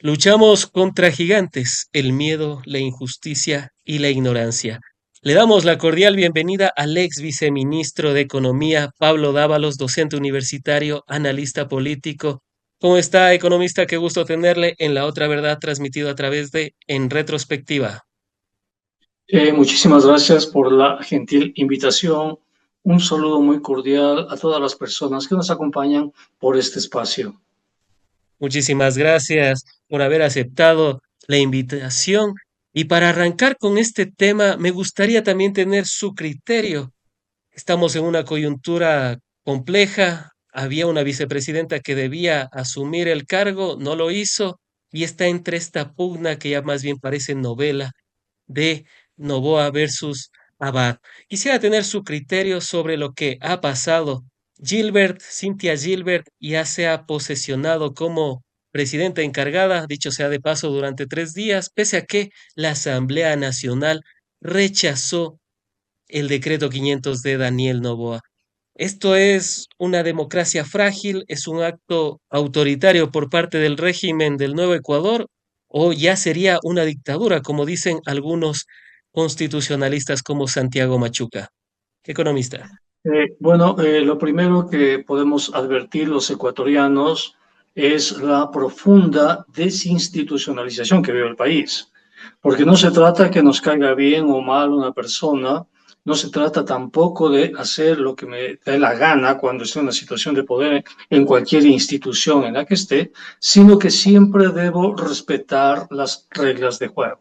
Luchamos contra gigantes, el miedo, la injusticia y la ignorancia. Le damos la cordial bienvenida al ex viceministro de Economía, Pablo Dávalos, docente universitario, analista político. ¿Cómo está, economista? Qué gusto tenerle en La Otra Verdad, transmitido a través de En Retrospectiva. Muchísimas gracias por la gentil invitación. Un saludo muy cordial a todas las personas que nos acompañan por este espacio. Muchísimas gracias por haber aceptado la invitación. Y para arrancar con este tema, me gustaría también tener su criterio. Estamos en una coyuntura compleja. Había una vicepresidenta que debía asumir el cargo, no lo hizo y está entre esta pugna que ya más bien parece novela de Noboa versus Abad. Quisiera tener su criterio sobre lo que ha pasado. Cynthia Gilbert, ya se ha posesionado como presidenta encargada, dicho sea de paso, durante 3 días, pese a que la Asamblea Nacional rechazó el decreto 500 de Daniel Noboa. Esto es una democracia frágil, es un acto autoritario por parte del régimen del Nuevo Ecuador, o ya sería una dictadura, como dicen algunos constitucionalistas como Santiago Machuca. Economista. Lo primero que podemos advertir los ecuatorianos es la profunda desinstitucionalización que vive el país, porque no se trata que nos caiga bien o mal una persona, no se trata tampoco de hacer lo que me dé la gana cuando esté en una situación de poder en cualquier institución en la que esté, sino que siempre debo respetar las reglas de juego.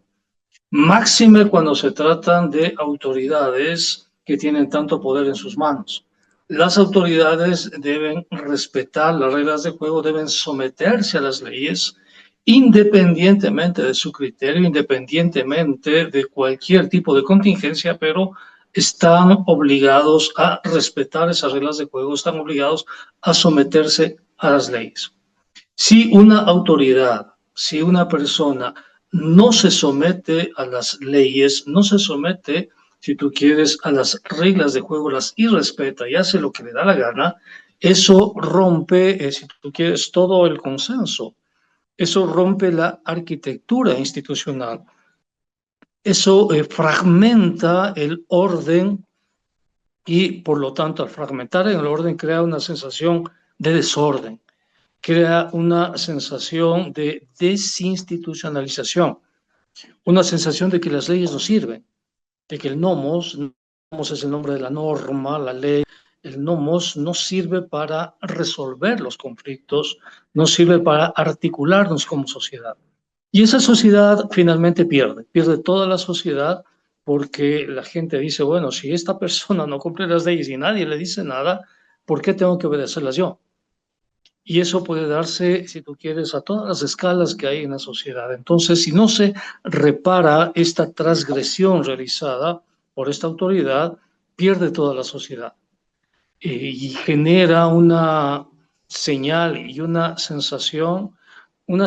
Máxime cuando se tratan de autoridades que tienen tanto poder en sus manos. Las autoridades deben respetar las reglas de juego, deben someterse a las leyes independientemente de su criterio, independientemente de cualquier tipo de contingencia, pero están obligados a respetar esas reglas de juego, están obligados a someterse a las leyes. Si una autoridad, si una persona no se somete a las leyes, no se somete, si tú quieres, a las reglas de juego, las irrespeta y hace lo que le da la gana, eso rompe, si tú quieres, todo el consenso. Eso rompe la arquitectura institucional. Eso fragmenta el orden y, por lo tanto, al fragmentar el orden, crea una sensación de desorden, crea una sensación de desinstitucionalización, una sensación de que las leyes no sirven, de que el nomos es el nombre de la norma, la ley, el nomos no sirve para resolver los conflictos, no sirve para articularnos como sociedad. Y esa sociedad finalmente pierde toda la sociedad porque la gente dice, bueno, si esta persona no cumple las leyes y nadie le dice nada, ¿por qué tengo que obedecerlas yo? Y eso puede darse, si tú quieres, a todas las escalas que hay en la sociedad. Entonces, si no se repara esta transgresión realizada por esta autoridad, pierde toda la sociedad y genera una señal y una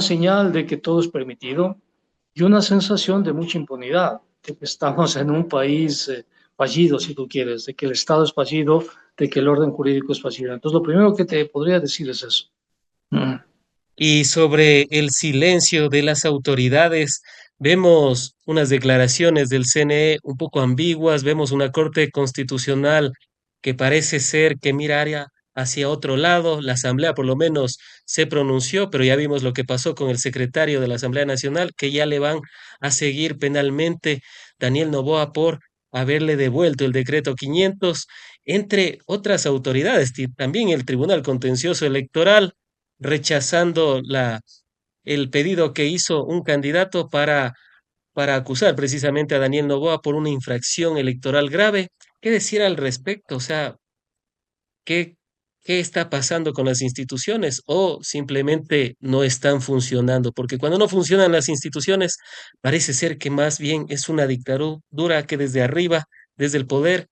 señal de que todo es permitido y una sensación de mucha impunidad, de que estamos en un país fallido, si tú quieres, de que el Estado es fallido, de que el orden jurídico es fallido. Entonces, lo primero que te podría decir es eso. Mm. Y sobre el silencio de las autoridades, vemos unas declaraciones del CNE un poco ambiguas, vemos una Corte Constitucional que parece ser que mira hacia otro lado, la Asamblea por lo menos se pronunció, pero ya vimos lo que pasó con el secretario de la Asamblea Nacional, que ya le van a seguir penalmente Daniel Noboa por haberle devuelto el decreto 500, entre otras autoridades, también el Tribunal Contencioso Electoral rechazando el pedido que hizo un candidato para acusar precisamente a Daniel Noboa por una infracción electoral grave. ¿Qué decir al respecto? O sea, ¿qué, qué está pasando con las instituciones o simplemente no están funcionando? Porque cuando no funcionan las instituciones, parece ser que más bien es una dictadura que desde arriba, desde el poder,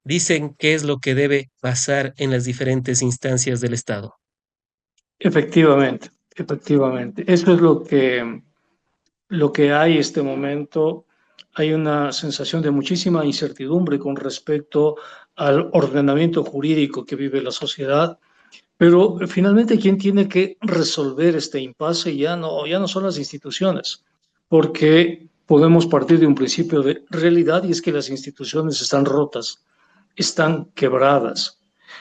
dicen qué es lo que debe pasar en las diferentes instancias del Estado. Efectivamente, efectivamente. Eso es lo que hay en este momento. Hay una sensación de muchísima incertidumbre con respecto al ordenamiento jurídico que vive la sociedad. Pero finalmente, ¿quién tiene que resolver este impasse? Ya no son las instituciones, porque podemos partir de un principio de realidad y es que las instituciones están rotas, están quebradas.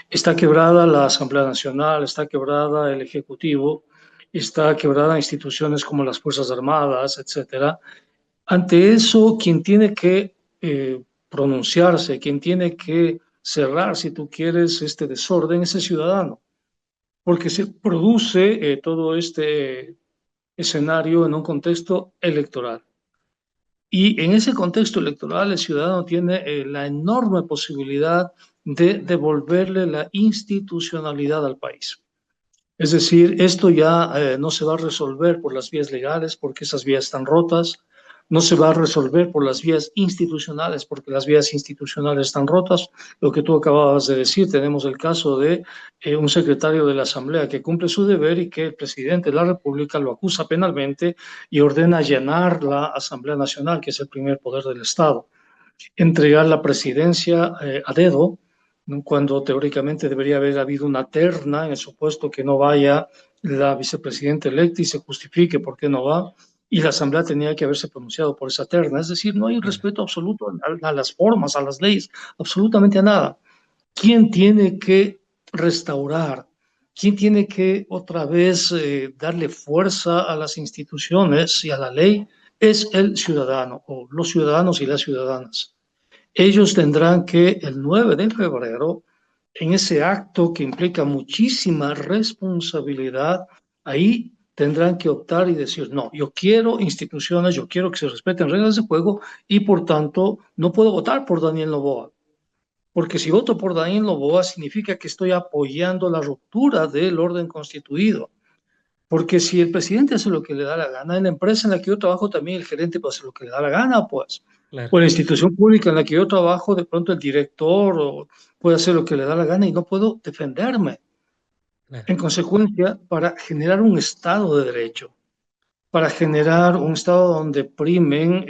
Está quebrada la Asamblea Nacional, está quebrada el Ejecutivo, está quebrada instituciones como las Fuerzas Armadas, etcétera. Ante eso, quien tiene que pronunciarse, quien tiene que cerrar, si tú quieres, este desorden es el ciudadano, porque se produce todo este escenario en un contexto electoral. Y en ese contexto electoral, el ciudadano tiene la enorme posibilidad de devolverle la institucionalidad al país. Es decir, esto ya no se va a resolver por las vías legales porque esas vías están rotas, no se va a resolver por las vías institucionales porque las vías institucionales están rotas. Lo que tú acababas de decir, tenemos el caso de un secretario de la Asamblea que cumple su deber y que el presidente de la República lo acusa penalmente y ordena allanar la Asamblea Nacional, que es el primer poder del Estado, entregar la presidencia a dedo, ¿no? Cuando teóricamente debería haber habido una terna en el supuesto que no vaya la vicepresidenta electa y se justifique por qué no va, y la Asamblea tenía que haberse pronunciado por esa terna. Es decir, no hay Claro. respeto absoluto a las formas, a las leyes, absolutamente a nada. ¿Quién tiene que restaurar? ¿Quién tiene que otra vez darle fuerza a las instituciones y a la ley? Es el ciudadano o los ciudadanos y las ciudadanas. Ellos tendrán que el 9 de febrero, en ese acto que implica muchísima responsabilidad, ahí tendrán que optar y decir, no, yo quiero instituciones, yo quiero que se respeten reglas de juego y por tanto no puedo votar por Daniel Noboa. Porque si voto por Daniel Noboa significa que estoy apoyando la ruptura del orden constituido. Porque si el presidente hace lo que le da la gana, en la empresa en la que yo trabajo también el gerente puede hacer lo que le da la gana, pues. Claro, O en la institución pública en la que yo trabajo, de pronto el director puede hacer lo que le da la gana y no puedo defenderme. claro. En consecuencia, para generar un Estado de Derecho, para generar un Estado donde primen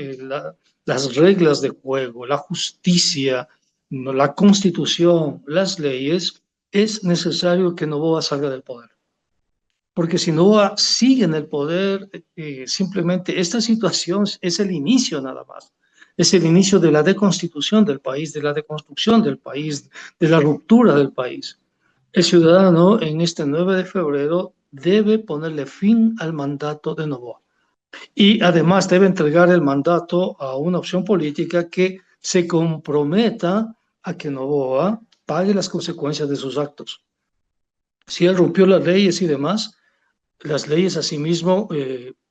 las reglas de juego, la justicia, ¿no? La constitución, las leyes, es necesario que Noboa salga del poder. Porque si no sigue en el poder, simplemente esta situación es el inicio nada más. Es el inicio de la deconstitución del país, de la deconstrucción del país, de la ruptura del país. El ciudadano en este 9 de febrero debe ponerle fin al mandato de Noboa. Y además debe entregar el mandato a una opción política que se comprometa a que Noboa pague las consecuencias de sus actos. Si él rompió las leyes y demás, las leyes asimismo,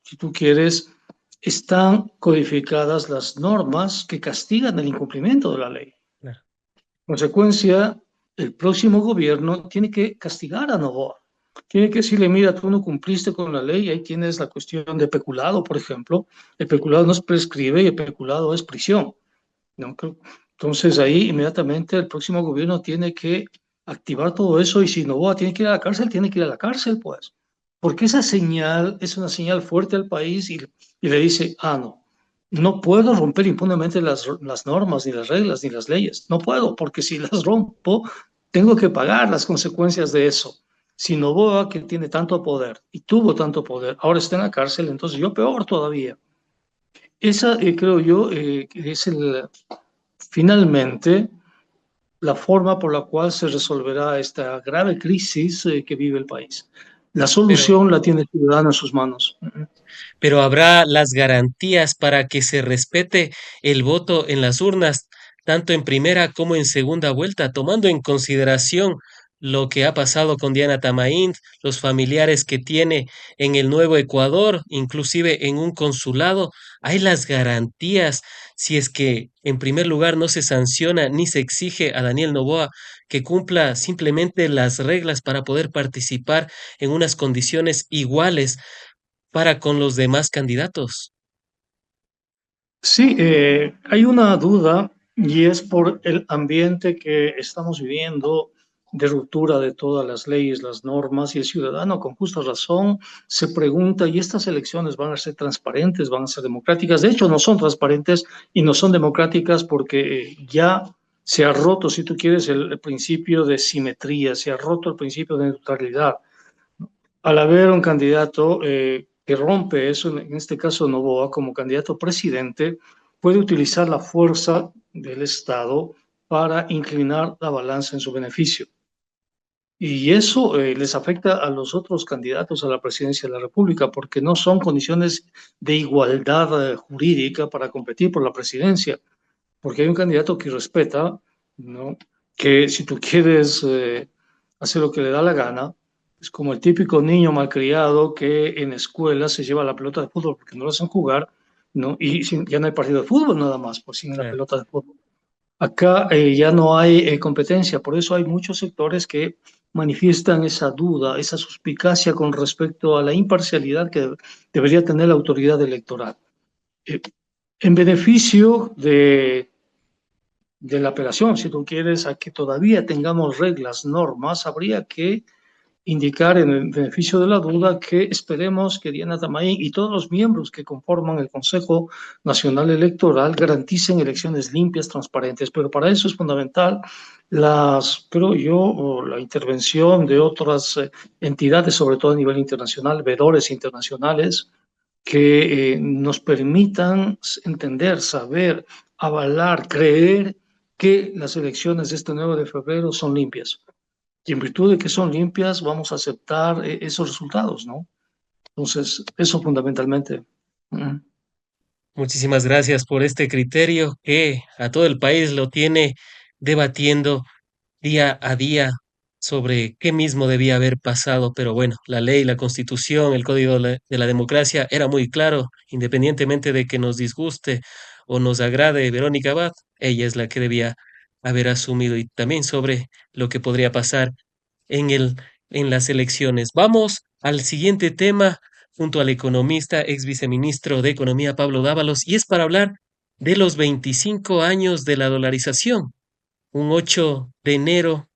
si tú quieres, están codificadas las normas que castigan el incumplimiento de la ley. Claro. En consecuencia, el próximo gobierno tiene que castigar a Noboa. Tiene que decirle, mira, tú no cumpliste con la ley, ahí tienes la cuestión de peculado, por ejemplo. El peculado no se prescribe y el peculado es prisión, ¿no? Entonces ahí inmediatamente el próximo gobierno tiene que activar todo eso y si Noboa tiene que ir a la cárcel, tiene que ir a la cárcel, pues. Porque esa señal es una señal fuerte al país y le dice, ah, no, no puedo romper impunemente las normas, ni las reglas, ni las leyes. No puedo, porque si las rompo, tengo que pagar las consecuencias de eso. Si Noboa, que tiene tanto poder y tuvo tanto poder, ahora está en la cárcel, entonces yo peor todavía. Esa, creo yo, es finalmente la forma por la cual se resolverá esta grave crisis que vive el país. La Pero, solución la tiene el ciudadano en sus manos. pero habrá las garantías para que se respete el voto en las urnas, tanto en primera como en segunda vuelta, tomando en consideración lo que ha pasado con Diana Tamaín, los familiares que tiene en el Nuevo Ecuador, inclusive en un consulado. Hay las garantías si es que en primer lugar no se sanciona ni se exige a Daniel Noboa que cumpla simplemente las reglas para poder participar en unas condiciones iguales para con los demás candidatos. Sí, hay una duda y es por el ambiente que estamos viviendo de ruptura de todas las leyes, las normas y el ciudadano con justa razón se pregunta, ¿y estas elecciones van a ser transparentes, van a ser democráticas? De hecho, no son transparentes y no son democráticas porque ya Se ha roto, si tú quieres, el principio de simetría, se ha roto el principio de neutralidad. Al haber un candidato que rompe eso, en este caso Noboa, como candidato presidente, puede utilizar la fuerza del Estado para inclinar la balanza en su beneficio. Y eso les afecta a los otros candidatos a la presidencia de la República, porque no son condiciones de igualdad jurídica para competir por la presidencia, porque hay un candidato que respeta, ¿no? Que si tú quieres hacer lo que le da la gana, es como el típico niño malcriado que en la escuela se lleva la pelota de fútbol porque no lo hacen jugar, ¿no? Y ya no hay partido de fútbol nada más, pues sin la Claro. pelota de fútbol. Acá ya no hay competencia, por eso hay muchos sectores que manifiestan esa duda, esa suspicacia con respecto a la imparcialidad que debería tener la autoridad electoral. Eh, en beneficio de la apelación, si tú quieres, a que todavía tengamos reglas, normas, habría que indicar en el beneficio de la duda que esperemos que Diana Tamaín y todos los miembros que conforman el Consejo Nacional Electoral garanticen elecciones limpias, transparentes, pero para eso es fundamental creo yo, la intervención de otras entidades, sobre todo a nivel internacional, veedores internacionales, que nos permitan entender, saber, avalar, creer que las elecciones de este 9 de febrero son limpias. Y en virtud de que son limpias, vamos a aceptar esos resultados, ¿no? Entonces, eso fundamentalmente. Mm. Muchísimas gracias por este criterio que a todo el país lo tiene debatiendo día a día sobre qué mismo debía haber pasado, pero bueno, la ley, la constitución, el código de la democracia era muy claro, independientemente de que nos disguste o nos agrade Verónica Abad, ella es la que debía haber asumido y también sobre lo que podría pasar en en las elecciones. Vamos al siguiente tema junto al economista, ex viceministro de Economía Pablo Dávalos, y es para hablar de los 25 años de la dolarización. Un 8 de enero,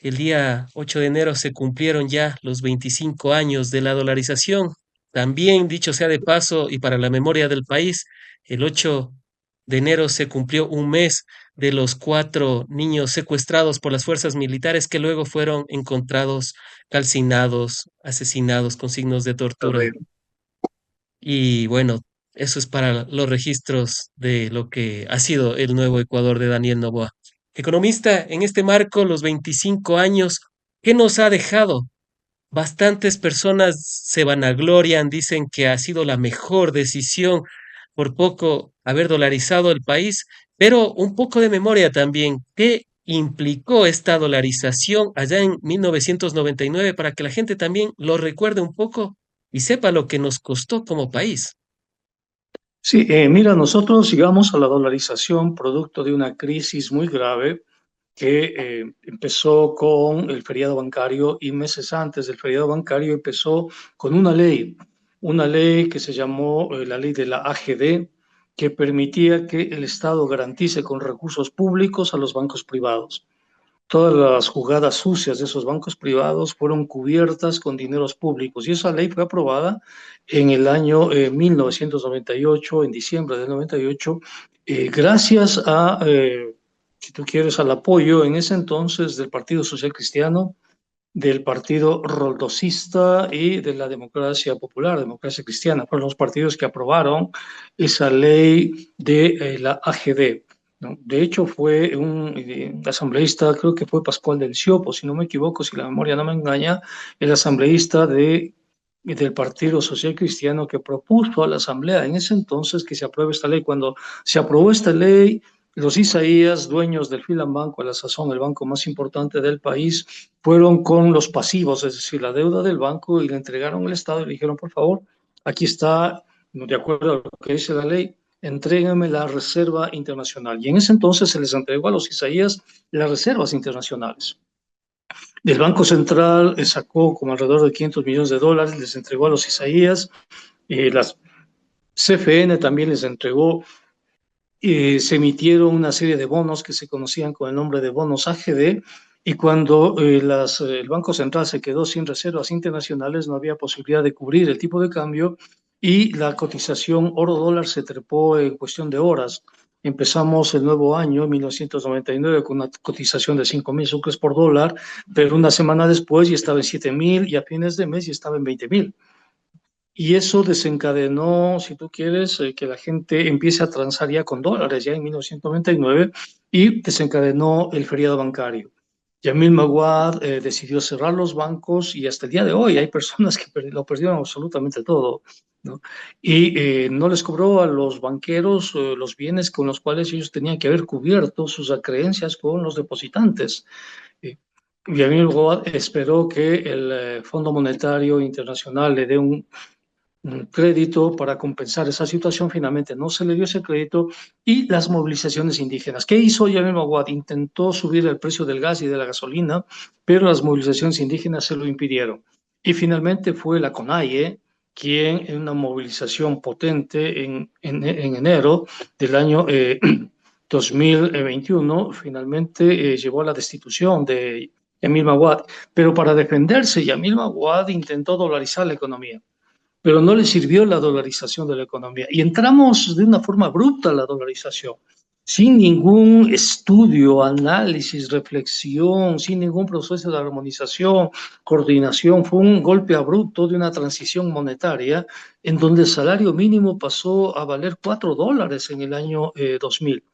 el día 8 de enero se cumplieron ya los 25 años de la dolarización. También, dicho sea de paso, y para la memoria del país, el 8 de enero se cumplió un mes de los 4 niños secuestrados por las fuerzas militares que luego fueron encontrados calcinados, asesinados con signos de tortura. Terrible. Y bueno, eso es para los registros de lo que ha sido el nuevo Ecuador de Daniel Noboa. Economista, en este marco, los 25 años, ¿qué nos ha dejado? Bastantes personas se vanaglorian, dicen que ha sido la mejor decisión por poco haber dolarizado el país, pero un poco de memoria también. ¿Qué implicó esta dolarización allá en 1999 para que la gente también lo recuerde un poco y sepa lo que nos costó como país? Sí, mira, nosotros llegamos a la dolarización producto de una crisis muy grave que empezó con el feriado bancario y meses antes del feriado bancario empezó con una ley que se llamó la ley de la AGD, que permitía que el Estado garantice con recursos públicos a los bancos privados. Todas las jugadas sucias de esos bancos privados fueron cubiertas con dineros públicos y esa ley fue aprobada en el año 1998, en diciembre del 98, gracias a, si tú quieres, al apoyo en ese entonces del Partido Social Cristiano, del Partido Roldosista y de la Democracia Popular, Democracia Cristiana. Fueron los partidos que aprobaron esa ley de la AGD, ¿no? De hecho, fue un asambleísta, creo que fue Pascual del Ciopo, si no me equivoco, si la memoria no me engaña, el asambleísta del Partido Social Cristiano que propuso a la Asamblea en ese entonces que se apruebe esta ley. Cuando se aprobó esta ley, los Isaías, dueños del Filan Banco, a la sazón el banco más importante del país, fueron con los pasivos, es decir, la deuda del banco, y le entregaron al Estado y le dijeron, por favor, aquí está, de acuerdo a lo que dice la ley, entrégueme la reserva internacional. Y en ese entonces se les entregó a los Isaías las reservas internacionales. El Banco Central sacó como alrededor de 500 millones de dólares, les entregó a los Isaías, las CFN también les entregó, se emitieron una serie de bonos que se conocían con el nombre de bonos AGD, y cuando el Banco Central se quedó sin reservas internacionales, no había posibilidad de cubrir el tipo de cambio y la cotización oro-dólar se trepó en cuestión de horas. Empezamos el nuevo año, 1999, con una cotización de 5.000 sucres por dólar, pero una semana después ya estaba en 7.000 y a fines de mes ya estaba en 20.000. Y eso desencadenó, si tú quieres, que la gente empiece a transar ya con dólares, ya en 1999, y desencadenó el feriado bancario. Yamil Maguad decidió cerrar los bancos y hasta el día de hoy hay personas que lo perdieron absolutamente todo, ¿no? Y no les cobró a los banqueros los bienes con los cuales ellos tenían que haber cubierto sus acreencias con los depositantes. Eh, Yamil Maguad esperó que el Fondo Monetario Internacional le dé un crédito para compensar esa situación. Finalmente no se le dio ese crédito y las movilizaciones indígenas. ¿Qué hizo Yamil Maguad? Intentó subir el precio del gas y de la gasolina, pero las movilizaciones indígenas se lo impidieron. Y finalmente fue la CONAIE quien en una movilización potente en enero del año 2021 finalmente llevó a la destitución de Yamil Maguad. Pero para defenderse, Yamil Maguad intentó dolarizar la economía, pero no le sirvió la dolarización de la economía. Y entramos de una forma abrupta a la dolarización, sin ningún estudio, análisis, reflexión, sin ningún proceso de armonización, coordinación. Fue un golpe abrupto de una transición monetaria en donde el salario mínimo pasó a valer $4 en el año 2000,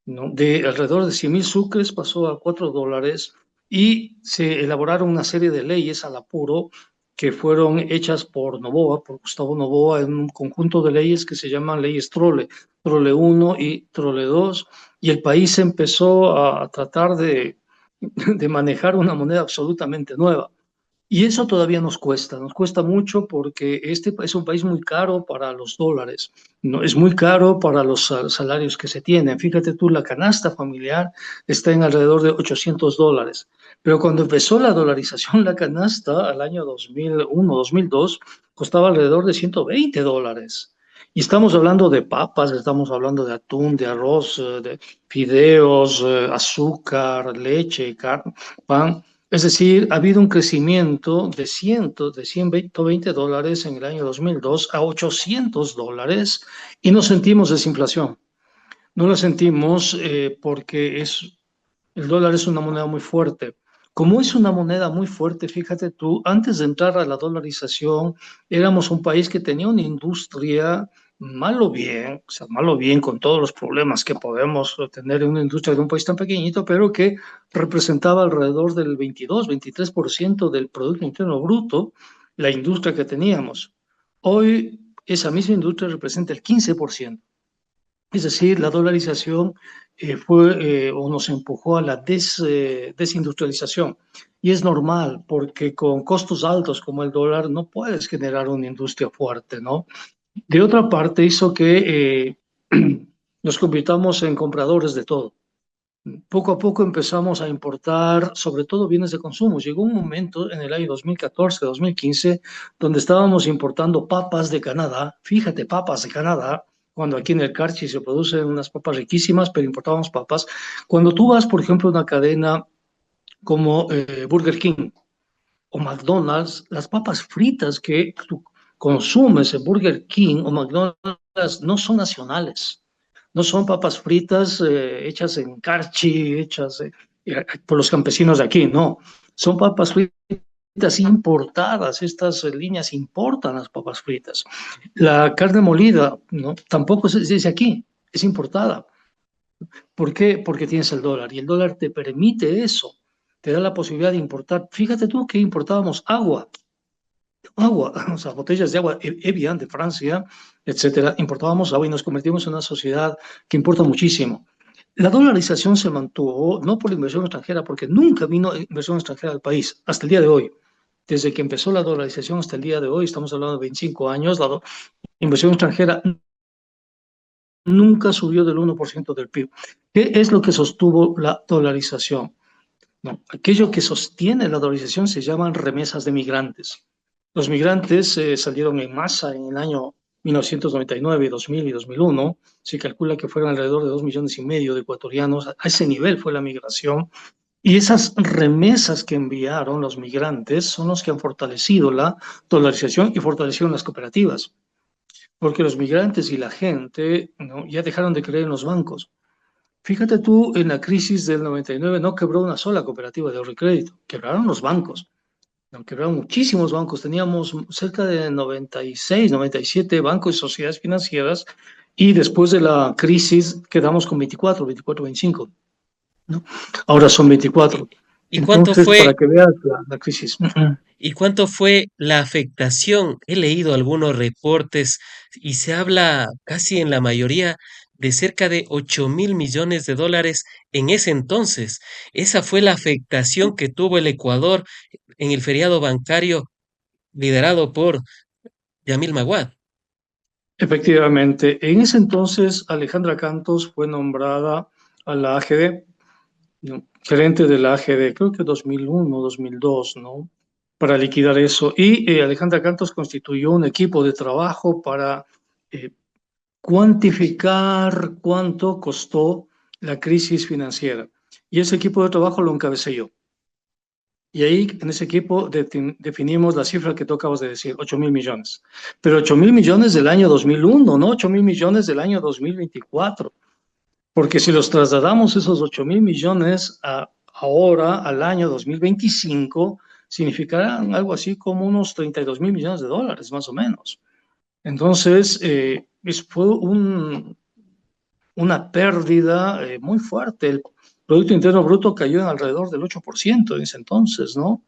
¿no? De alrededor de 100.000 sucres pasó a $4 y se elaboraron una serie de leyes al apuro que fueron hechas por Noboa, por Gustavo Noboa, en un conjunto de leyes que se llaman leyes Trole, Trole 1 y Trole 2, y el país empezó a tratar de manejar una moneda absolutamente nueva. Y eso todavía nos cuesta mucho porque este es un país muy caro para los dólares, no, es muy caro para los salarios que se tienen. Fíjate tú, la canasta familiar está en alrededor de $800, pero cuando empezó la dolarización, la canasta al año 2001, 2002, costaba alrededor de $120. Y estamos hablando de papas, estamos hablando de atún, de arroz, de fideos, azúcar, leche, carne, pan. Es decir, ha habido un crecimiento de $120 en el año 2002 a $800 y no sentimos desinflación. No la sentimos porque el dólar es una moneda muy fuerte. Como es una moneda muy fuerte, fíjate tú, antes de entrar a la dolarización, éramos un país que tenía una industria mal o bien, o sea, mal o bien con todos los problemas que podemos tener en una industria de un país tan pequeñito, pero que representaba alrededor del 22-23% del Producto Interno Bruto, la industria que teníamos. Hoy esa misma industria representa el 15%. Es decir, la dolarización fue o nos empujó a la desindustrialización. Y es normal, porque con costos altos como el dólar no puedes generar una industria fuerte, ¿no? De otra parte, hizo que nos convirtamos en compradores de todo. Poco a poco empezamos a importar, sobre todo bienes de consumo. Llegó un momento en el año 2014, 2015, donde estábamos importando papas de Canadá. Fíjate, papas de Canadá, cuando aquí en el Carchi se producen unas papas riquísimas, pero importábamos papas. Cuando tú vas, por ejemplo, a una cadena como Burger King o McDonald's, las papas fritas que tú consumes en Burger King o McDonald's no son nacionales. No son papas fritas hechas en Carchi, hechas por los campesinos de aquí, no. Son papas fritas importadas. Estas líneas importan las papas fritas. La carne molida, ¿no? Tampoco es de aquí, es importada. ¿Por qué? Porque tienes el dólar y el dólar te permite eso, te da la posibilidad de importar. Fíjate tú que importábamos agua, o sea, botellas de agua Evian de Francia, etcétera. Importábamos agua y nos convertimos en una sociedad que importa muchísimo. La dolarización se mantuvo no por la inversión extranjera, porque nunca vino inversión extranjera al país, hasta el día de hoy. Desde que empezó la dolarización hasta el día de hoy, estamos hablando de 25 años, la inversión extranjera nunca subió del 1% del PIB. ¿Qué es lo que sostuvo la dolarización? No, aquello que sostiene la dolarización se llaman remesas de migrantes. Los migrantes salieron en masa en el año 1999, 2000 y 2001. Se calcula que fueron alrededor de 2,5 millones de ecuatorianos. A ese nivel fue la migración. Y esas remesas que enviaron los migrantes son los que han fortalecido la dolarización y fortalecieron las cooperativas. Porque los migrantes y la gente, ¿no?, ya dejaron de creer en los bancos. Fíjate tú, en la crisis del 99 no quebró una sola cooperativa de ahorro y crédito, quebraron los bancos, no, quebraron muchísimos bancos, teníamos cerca de 96, 97 bancos y sociedades financieras, y después de la crisis quedamos con 24, 24, 25, ¿no? Ahora son ¿Y, 24. y cuánto Entonces, fue para que veas la crisis. ¿Y cuánto fue la afectación? He leído algunos reportes y se habla casi en la mayoría de cerca de 8.000 millones de dólares en ese entonces. Esa fue la afectación que tuvo el Ecuador en el feriado bancario liderado por Yamil Maguad. Efectivamente, en ese entonces Alejandra Cantos fue nombrada a la AGD, ¿no? Gerente de la AGD, creo que 2001, 2002, ¿no? Para liquidar eso. Y Alejandra Cantos constituyó un equipo de trabajo para eh, cuantificar cuánto costó la crisis financiera. Y ese equipo de trabajo lo encabecé yo. Y ahí, en ese equipo, definimos la cifra que tú acabas de decir, 8.000 millones. Pero 8.000 millones del año 2001, no 8.000 millones del año 2024. Porque si los trasladamos esos 8.000 millones ahora, al año 2025, significarán algo así como unos 32.000 millones de dólares, más o menos. Entonces, fue una pérdida muy fuerte. El Producto Interno Bruto cayó en alrededor del 8% en ese entonces, ¿no?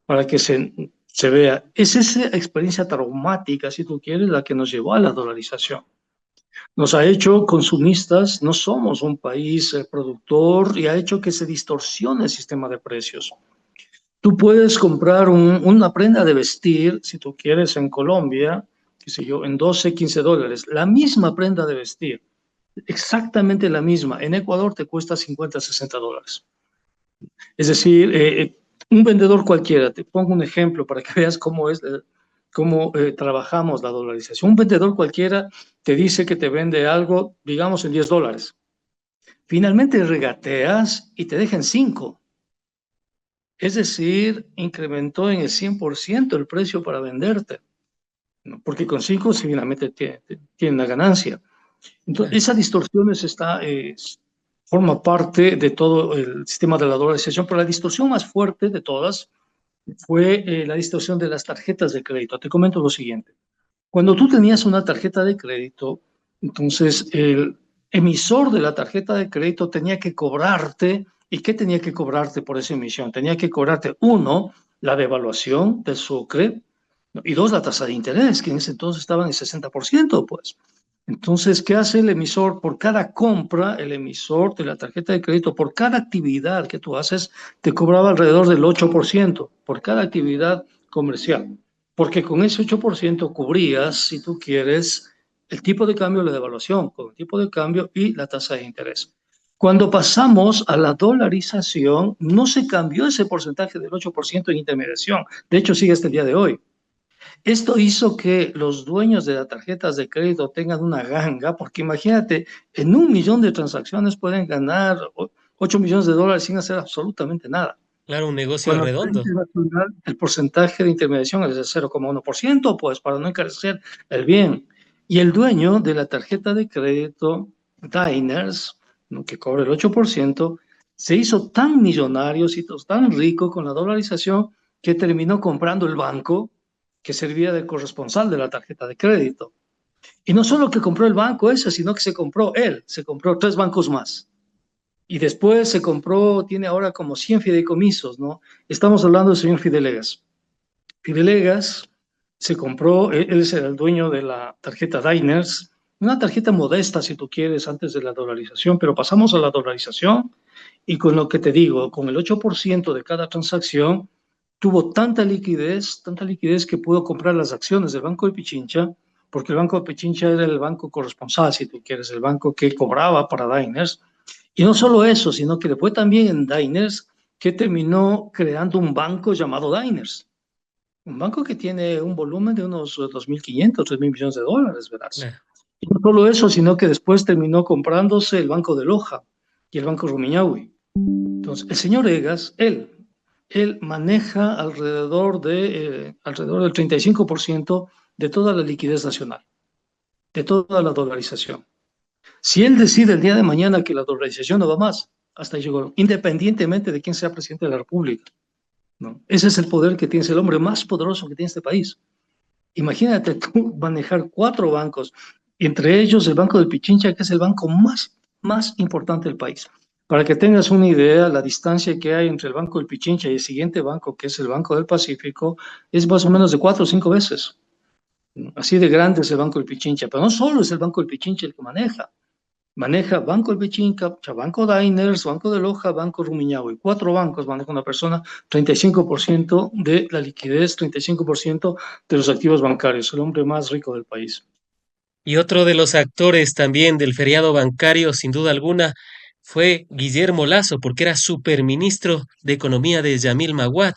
Para que se vea. Es esa experiencia traumática, si tú quieres, la que nos llevó a la dolarización. Nos ha hecho consumistas, no somos un país productor, y ha hecho que se distorsione el sistema de precios. Tú puedes comprar una prenda de vestir, si tú quieres, en Colombia, qué sé yo, en 12, $15. La misma prenda de vestir, exactamente la misma. En Ecuador te cuesta 50, $60. Es decir, un vendedor cualquiera, te pongo un ejemplo para que veas cómo es, cómo trabajamos la dolarización. Un vendedor cualquiera te dice que te vende algo, digamos, en $10. Finalmente regateas y te dejan 5. Es decir, incrementó en el 100% el precio para venderte, ¿no? Porque con 5 finalmente tienen la ganancia. Entonces, esa distorsión forma parte de todo el sistema de la dolarización, pero la distorsión más fuerte de todas fue la distorsión de las tarjetas de crédito. Te comento lo siguiente. Cuando tú tenías una tarjeta de crédito, entonces el emisor de la tarjeta de crédito tenía que cobrarte. ¿Y qué tenía que cobrarte por esa emisión? Tenía que cobrarte, uno, la devaluación del sucre, ¿no? Y dos, la tasa de interés, que en ese entonces estaba en el 60%, pues. Entonces, ¿qué hace el emisor? Por cada compra, el emisor de la tarjeta de crédito, por cada actividad que tú haces, te cobraba alrededor del 8% por cada actividad comercial. Porque con ese 8% cubrías, si tú quieres, el tipo de cambio, la devaluación, con el tipo de cambio y la tasa de interés. Cuando pasamos a la dolarización, no se cambió ese porcentaje del 8% en intermediación. De hecho, sigue hasta el día de hoy. Esto hizo que los dueños de las tarjetas de crédito tengan una ganga, porque imagínate, en 1 millón de transacciones pueden ganar 8 millones de dólares sin hacer absolutamente nada. Claro, un negocio Cuando a nivel redondo. internacional el porcentaje de intermediación es de 0,1%, pues para no encarecer el bien. Y el dueño de la tarjeta de crédito, Diners, ¿no?, que cobra el 8%, se hizo tan millonario, se hizo tan rico con la dolarización que terminó comprando el banco que servía de corresponsal de la tarjeta de crédito. Y no solo que compró el banco ese, sino que se compró 3 bancos más. Y después se compró, tiene ahora como 100 fideicomisos, ¿no? Estamos hablando del señor Fidelegas. Fidelegas se compró, él es el dueño de la tarjeta Diners, una tarjeta modesta, si tú quieres, antes de la dolarización, pero pasamos a la dolarización y con lo que te digo, con el 8% de cada transacción, tuvo tanta liquidez que pudo comprar las acciones del Banco de Pichincha, porque el Banco de Pichincha era el banco corresponsal, si tú quieres, el banco que cobraba para Diners. Y no solo eso, sino que fue también en Diners que terminó creando un banco llamado Diners. Un banco que tiene un volumen de unos 2.500, 3.000 millones de dólares, verás. Claro. Y no solo eso, sino que después terminó comprándose el Banco de Loja y el Banco Rumiñahui. Entonces, el señor Egas, él maneja alrededor del 35% de toda la liquidez nacional, de toda la dolarización. Si él decide el día de mañana que la dolarización no va más, hasta ahí llegó, independientemente de quién sea presidente de la República, ¿no? Ese es el poder que tiene, es el hombre más poderoso que tiene este país. Imagínate tú manejar cuatro bancos, entre ellos el Banco del Pichincha, que es el banco más importante del país. Para que tengas una idea, la distancia que hay entre el Banco del Pichincha y el siguiente banco, que es el Banco del Pacífico, es más o menos de 4 o 5 veces. Así de grande es el Banco del Pichincha. Pero no solo es el Banco del Pichincha el que maneja. Maneja Banco del Pichincha, Banco Diners, Banco de Loja, Banco Rumiñahui. Cuatro bancos maneja una persona, 35% de la liquidez, 35% de los activos bancarios, el hombre más rico del país. Y otro de los actores también del feriado bancario, sin duda alguna, fue Guillermo Lasso, porque era superministro de Economía de Yamil Maguad.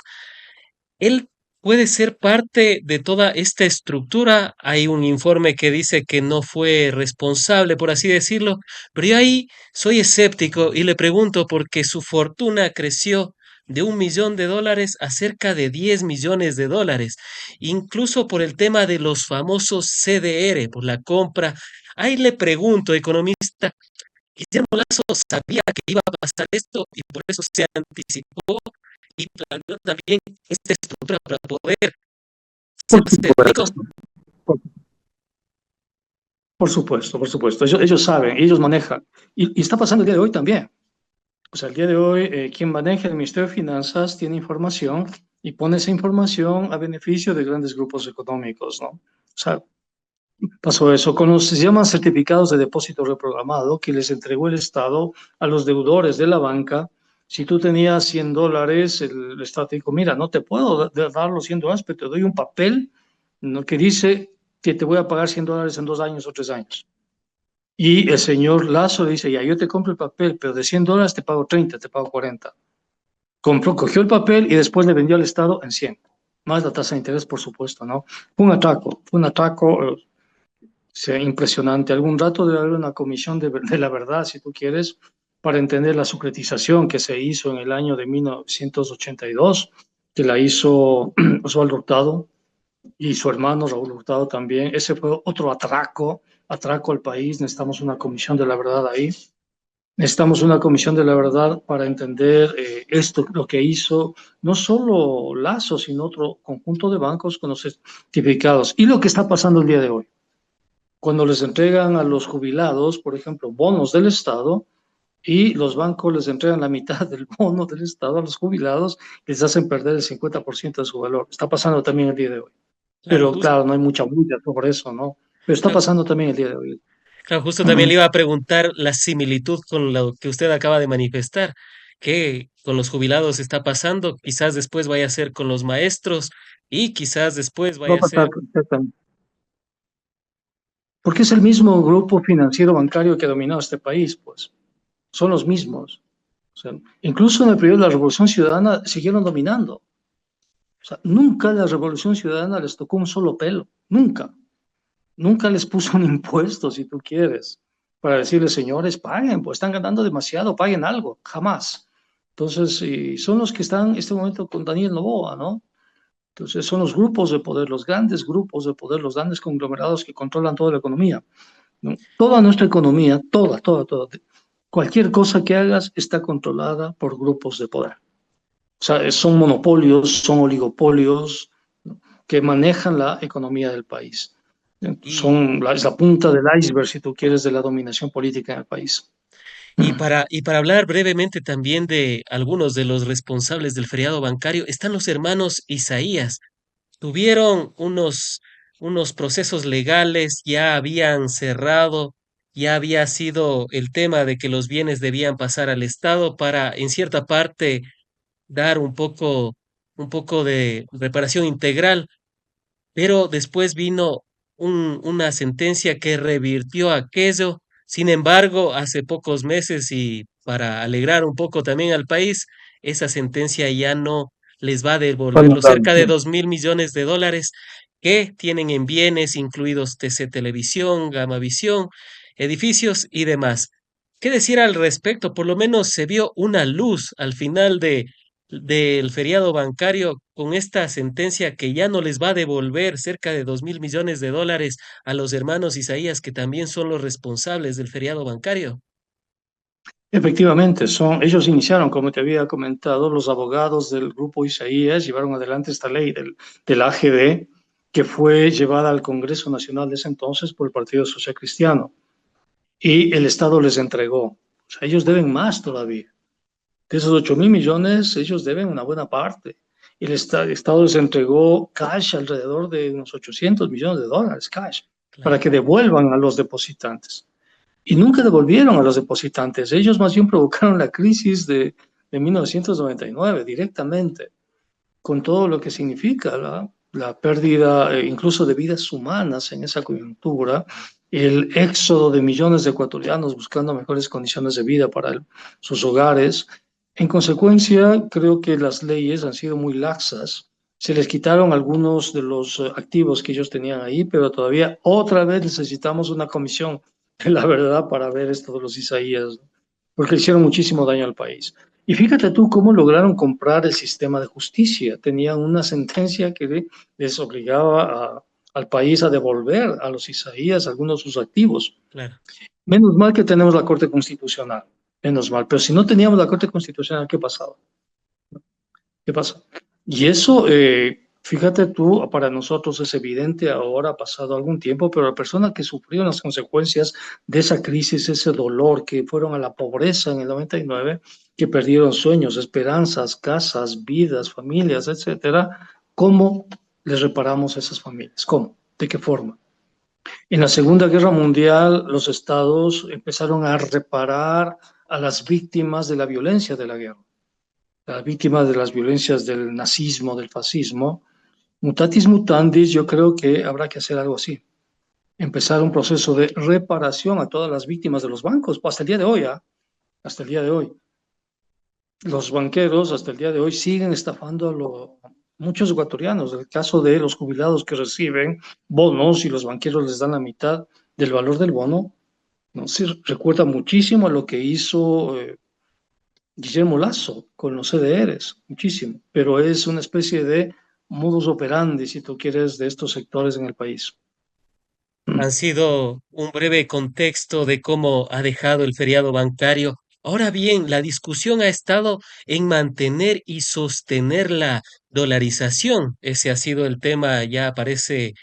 Él puede ser parte de toda esta estructura. Hay un informe que dice que no fue responsable, por así decirlo, pero yo ahí soy escéptico y le pregunto porque su fortuna creció de $1 millón a cerca de $10 millones, incluso por el tema de los famosos CDR, por la compra. Ahí le pregunto, economista, Guillermo Lasso sabía que iba a pasar esto y por eso se anticipó y planeó también esta estructura para poder Por hacerse rico. supuesto, por, por supuesto, por supuesto. Ellos saben, ellos manejan. Y está pasando el día de hoy también. O sea, el día de hoy, quien maneja el Ministerio de Finanzas tiene información y pone esa información a beneficio de grandes grupos económicos, ¿no? O sea, pasó eso con los, se llaman certificados de depósito reprogramado que les entregó el Estado a los deudores de la banca. Si tú tenías $100, el Estado te dijo, mira, no te puedo dar los $100, pero te doy un papel, ¿no?, que dice que te voy a pagar $100 en 2 años o 3 años. Y el señor Lazo dice, ya, yo te compro el papel, pero de $100 te pago 30, te pago 40. Compró, cogió el papel y después le vendió al Estado en 100. Más la tasa de interés, por supuesto, ¿no? Fue un atraco impresionante. Algún rato debe haber una comisión de la verdad, si tú quieres, para entender la secretización que se hizo en el año de 1982, que la hizo Osvaldo Hurtado y su hermano Raúl Hurtado también. Ese fue otro atraco al país. Necesitamos una comisión de la verdad ahí. Necesitamos una comisión de la verdad para entender esto, lo que hizo no solo Lazo, sino otro conjunto de bancos con los certificados. Y lo que está pasando el día de hoy, cuando les entregan a los jubilados, por ejemplo, bonos del Estado, y los bancos les entregan la mitad del bono del Estado a los jubilados, les hacen perder el 50% de su valor. Está pasando también el día de hoy. Claro, Pero claro, no hay mucha bulla por eso, ¿no? Pero está claro, pasando también el día de hoy. claro, justo también le iba a preguntar la similitud con lo que usted acaba de manifestar, que con los jubilados está pasando, quizás después vaya a ser con los maestros y quizás después Va vaya a a ser. pasar perfectamente. Porque es el mismo grupo financiero bancario que ha dominado este país, pues. Son los mismos. O sea, incluso en el periodo de la Revolución Ciudadana siguieron dominando. O sea, nunca la Revolución Ciudadana les tocó un solo pelo. Nunca. Nunca les puso un impuesto, si tú quieres, para decirles, señores, paguen, pues están ganando demasiado, paguen algo. Jamás. Entonces, y son los que están en este momento con Daniel Noboa, ¿no? Entonces, son los grupos de poder, los grandes grupos de poder, los grandes conglomerados que controlan toda la economía, ¿no? Toda nuestra economía, toda, cualquier cosa que hagas está controlada por grupos de poder. O sea, son monopolios, son oligopolios, ¿no?, que manejan la economía del país. Y, Es la punta del iceberg, si tú quieres, de la dominación política en el país. y para hablar brevemente también de algunos de los responsables del feriado bancario, están los hermanos Isaías. Tuvieron unos procesos legales, ya habían cerrado, ya había sido el tema de que los bienes debían pasar al Estado para, en cierta parte, dar un poco de reparación integral, pero después vino una sentencia que revirtió aquello. Sin embargo, hace pocos meses y para alegrar un poco también al país, esa sentencia ya no les va a devolver los cerca de $2.000 millones que tienen en bienes, incluidos TC Televisión, Gamavisión, edificios y demás. ¿Qué decir al respecto? Por lo menos se vio una luz al final del feriado bancario con esta sentencia que ya no les va a devolver cerca de 2.000 millones de dólares a los hermanos Isaías, que también son los responsables del feriado bancario? Efectivamente, ellos iniciaron, como te había comentado, los abogados del grupo Isaías llevaron adelante esta ley del AGB, que fue llevada al Congreso Nacional de ese entonces por el Partido Social Cristiano, y el Estado les entregó. O sea, ellos deben más todavía. De esos 8.000 millones, ellos deben una buena parte. Y el Estado les entregó cash alrededor de unos 800 millones de dólares, cash, para Claro, que devuelvan a los depositantes. Y nunca devolvieron a los depositantes. Ellos más bien provocaron la crisis de 1999 directamente, con todo lo que significa la pérdida incluso de vidas humanas en esa coyuntura, el éxodo de millones de ecuatorianos buscando mejores condiciones de vida para sus hogares. En consecuencia, creo que las leyes han sido muy laxas. Se les quitaron algunos de los activos que ellos tenían ahí, pero todavía otra vez necesitamos una comisión de la verdad para ver esto de los Isaías, porque hicieron muchísimo daño al país. Y fíjate tú cómo lograron comprar el sistema de justicia. Tenían una sentencia que les obligaba al país a devolver a los Isaías algunos de sus activos. claro. Menos mal que tenemos la Corte Constitucional, menos mal. Pero si no teníamos la Corte Constitucional, ¿qué pasaba? ¿Qué pasa? Y eso, fíjate tú, para nosotros es evidente ahora, ha pasado algún tiempo, pero la persona que sufrió las consecuencias de esa crisis, ese dolor, que fueron a la pobreza en el 99, que perdieron sueños, esperanzas, casas, vidas, familias, etcétera, ¿cómo les reparamos a esas familias? ¿Cómo? ¿De qué forma? En la Segunda Guerra Mundial, los estados empezaron a reparar a las víctimas de la violencia de la guerra, las víctimas de las violencias del nazismo, del fascismo. Mutatis mutandis, yo creo que habrá que hacer algo así. Empezar un proceso de reparación a todas las víctimas de los bancos, hasta el día de hoy, ¿ah? Hasta el día de hoy. Los banqueros hasta el día de hoy siguen estafando a muchos ecuatorianos. El caso de los jubilados que reciben bonos y los banqueros les dan la mitad del valor del bono, ¿no? Se recuerda muchísimo a lo que hizo Guillermo Lasso con los CDRs, muchísimo, pero es una especie de modus operandi, si tú quieres, de estos sectores en el país. Han sido un breve contexto de cómo ha dejado el feriado bancario. Ahora bien, la discusión ha estado en mantener y sostener la dolarización. Ese ha sido el tema, ya aparece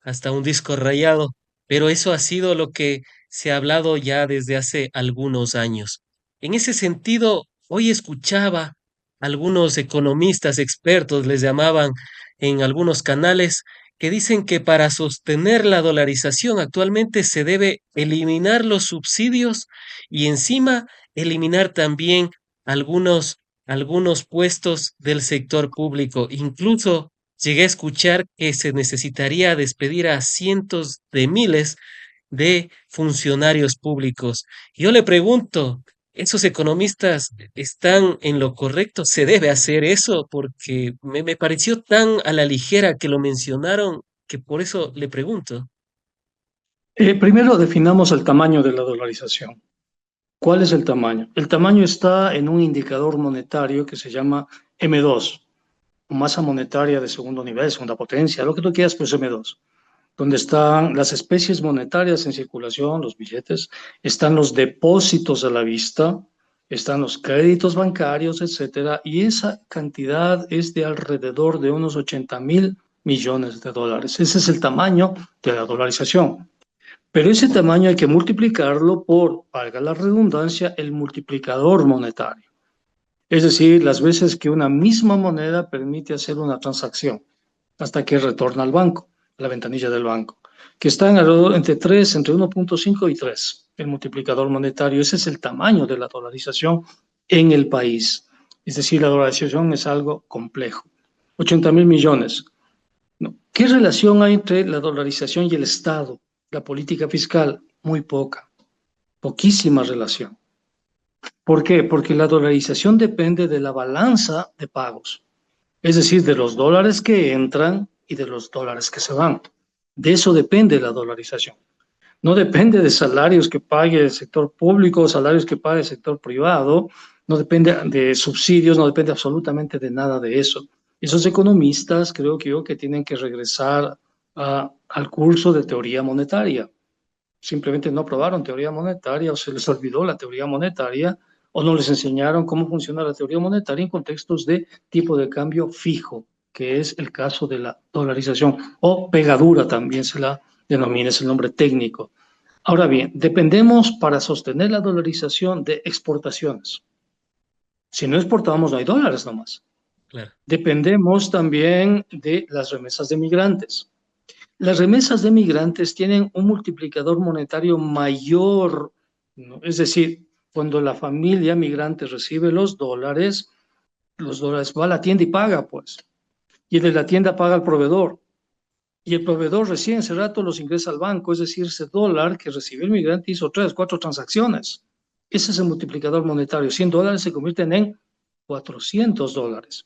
hasta un disco rayado, pero eso ha sido lo que se ha hablado ya desde hace algunos años. En ese sentido, hoy escuchaba algunos economistas expertos, les llamaban en algunos canales, que dicen que para sostener la dolarización actualmente se debe eliminar los subsidios y encima eliminar también algunos, algunos puestos del sector público. Incluso llegué a escuchar que se necesitaría despedir a cientos de miles de funcionarios públicos. Yo le pregunto, ¿esos economistas están en lo correcto? ¿Se debe hacer eso? Porque me pareció tan a la ligera que lo mencionaron que por eso le pregunto. Primero definamos el tamaño de la dolarización. ¿Cuál es el tamaño? El tamaño está en un indicador monetario que se llama M2, masa monetaria de segundo nivel, segunda potencia, lo que tú quieras, pues M2, donde están las especies monetarias en circulación, los billetes, están los depósitos a la vista, están los créditos bancarios, etcétera, y esa cantidad es de alrededor de unos 80.000 millones de dólares. Ese es el tamaño de la dolarización. Pero ese tamaño hay que multiplicarlo por, valga la redundancia, el multiplicador monetario. Es decir, las veces que una misma moneda permite hacer una transacción hasta que retorna al banco, a la ventanilla del banco, que está en alrededor entre 3, entre 1.5 y 3, el multiplicador monetario. Ese es el tamaño de la dolarización en el país. Es decir, la dolarización es algo complejo. 80.000 millones. ¿No? ¿Qué relación hay entre la dolarización y el Estado? La política fiscal, muy poca, poquísima relación. ¿Por qué? Porque la dolarización depende de la balanza de pagos, es decir, de los dólares que entran y de los dólares que se van. De eso depende la dolarización. No depende de salarios que pague el sector público o salarios que pague el sector privado, no depende de subsidios, no depende absolutamente de nada de eso. Esos economistas creo que yo que tienen que regresar al curso de teoría monetaria. Simplemente no aprobaron teoría monetaria o se les olvidó la teoría monetaria o no les enseñaron cómo funciona la teoría monetaria en contextos de tipo de cambio fijo, que es el caso de la dolarización o pegadura también se la denomina, es el nombre técnico. Ahora bien, dependemos para sostener la dolarización de exportaciones. Si no exportamos no hay dólares nomás. Claro. Dependemos también de las remesas de migrantes. Las remesas de migrantes tienen un multiplicador monetario mayor, ¿no? Es decir, cuando la familia migrante recibe los dólares va a la tienda y paga, pues. Y el de la tienda paga al proveedor. Y el proveedor recién ese rato los ingresa al banco, es decir, ese dólar que recibió el migrante hizo 3, 4 transacciones. Ese es el multiplicador monetario. $100 se convierten en $400.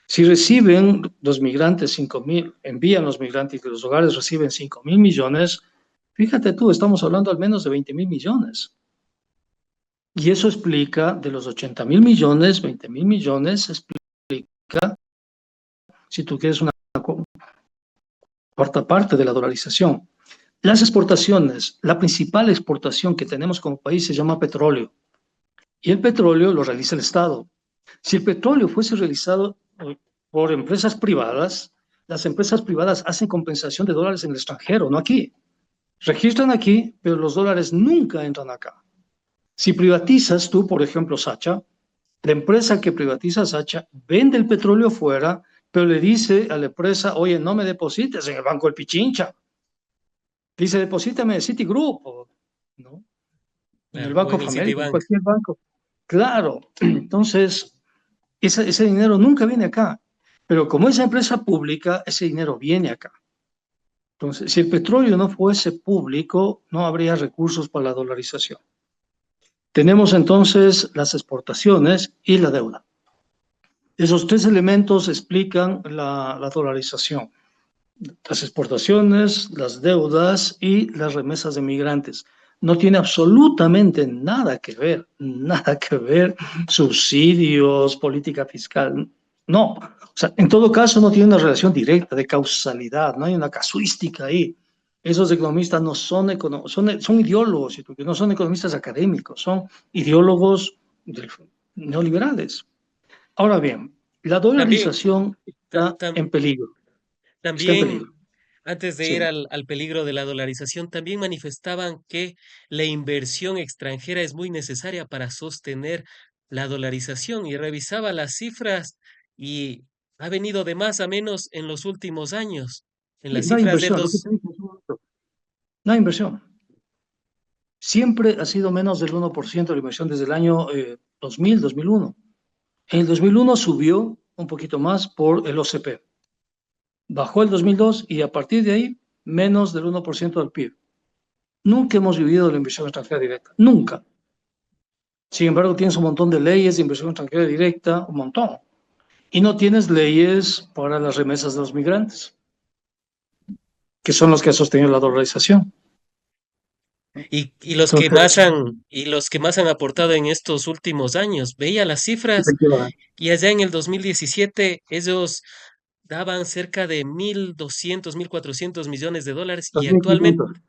Si reciben los migrantes 5.000, envían los migrantes y los hogares reciben 5.000 millones, fíjate tú, estamos hablando al menos de 20.000 millones. Y eso explica, de los 80.000 millones, 20.000 millones explica, si tú quieres, una cuarta parte de la dolarización. Las exportaciones, la principal exportación que tenemos como país se llama petróleo. Y el petróleo lo realiza el Estado. Si el petróleo fuese realizado por empresas privadas, las empresas privadas hacen compensación de dólares en el extranjero, no aquí. Registran aquí, pero los dólares nunca entran acá. Si privatizas tú, por ejemplo, Sacha, la empresa que privatiza Sacha vende el petróleo fuera, pero le dice a la empresa, oye, no me deposites en el Banco del Pichincha. Dice, deposítame en Citigroup, ¿no? En el Claro, o Banco en of el America, en Citibank. cualquier banco. Claro, entonces ese dinero nunca viene acá, pero como es empresa pública, ese dinero viene acá. Entonces, si el petróleo no fuese público, no habría recursos para la dolarización. Tenemos entonces las exportaciones y la deuda. Esos tres elementos explican la dolarización. Las exportaciones, las deudas y las remesas de migrantes. No tiene absolutamente nada que ver, subsidios, política fiscal. No, o sea, en todo caso no tiene una relación directa de causalidad, no hay una casuística ahí. Esos economistas no son, son ideólogos, porque no son economistas académicos, son ideólogos neoliberales. Ahora bien, la También, dolarización tam- está tam- en peligro, está en también, peligro. antes de Sí. ir al peligro de la dolarización, también manifestaban que la inversión extranjera es muy necesaria para sostener la dolarización y revisaba las cifras y ha venido de más a menos en los últimos años. En Sí, las no hay cifras del inversión, lo que dos, te dije hace un momento. No hay inversión. Siempre ha sido menos del 1% de la inversión desde el año 2000, 2001. En el 2001 subió un poquito más por el OCP. Bajó el 2002 y a partir de ahí menos del 1% del PIB. Nunca hemos vivido de la inversión extranjera directa. Nunca. Sin embargo, tienes un montón de leyes de inversión extranjera directa, un montón. Y no tienes leyes para las remesas de los migrantes, que son los que han sostenido la dolarización. y los que más Entonces, han aportado en estos últimos años. Veía las cifras efectivamente, y allá en el 2017 ellos daban cerca de 1.200, 1.400 millones de dólares 2.500.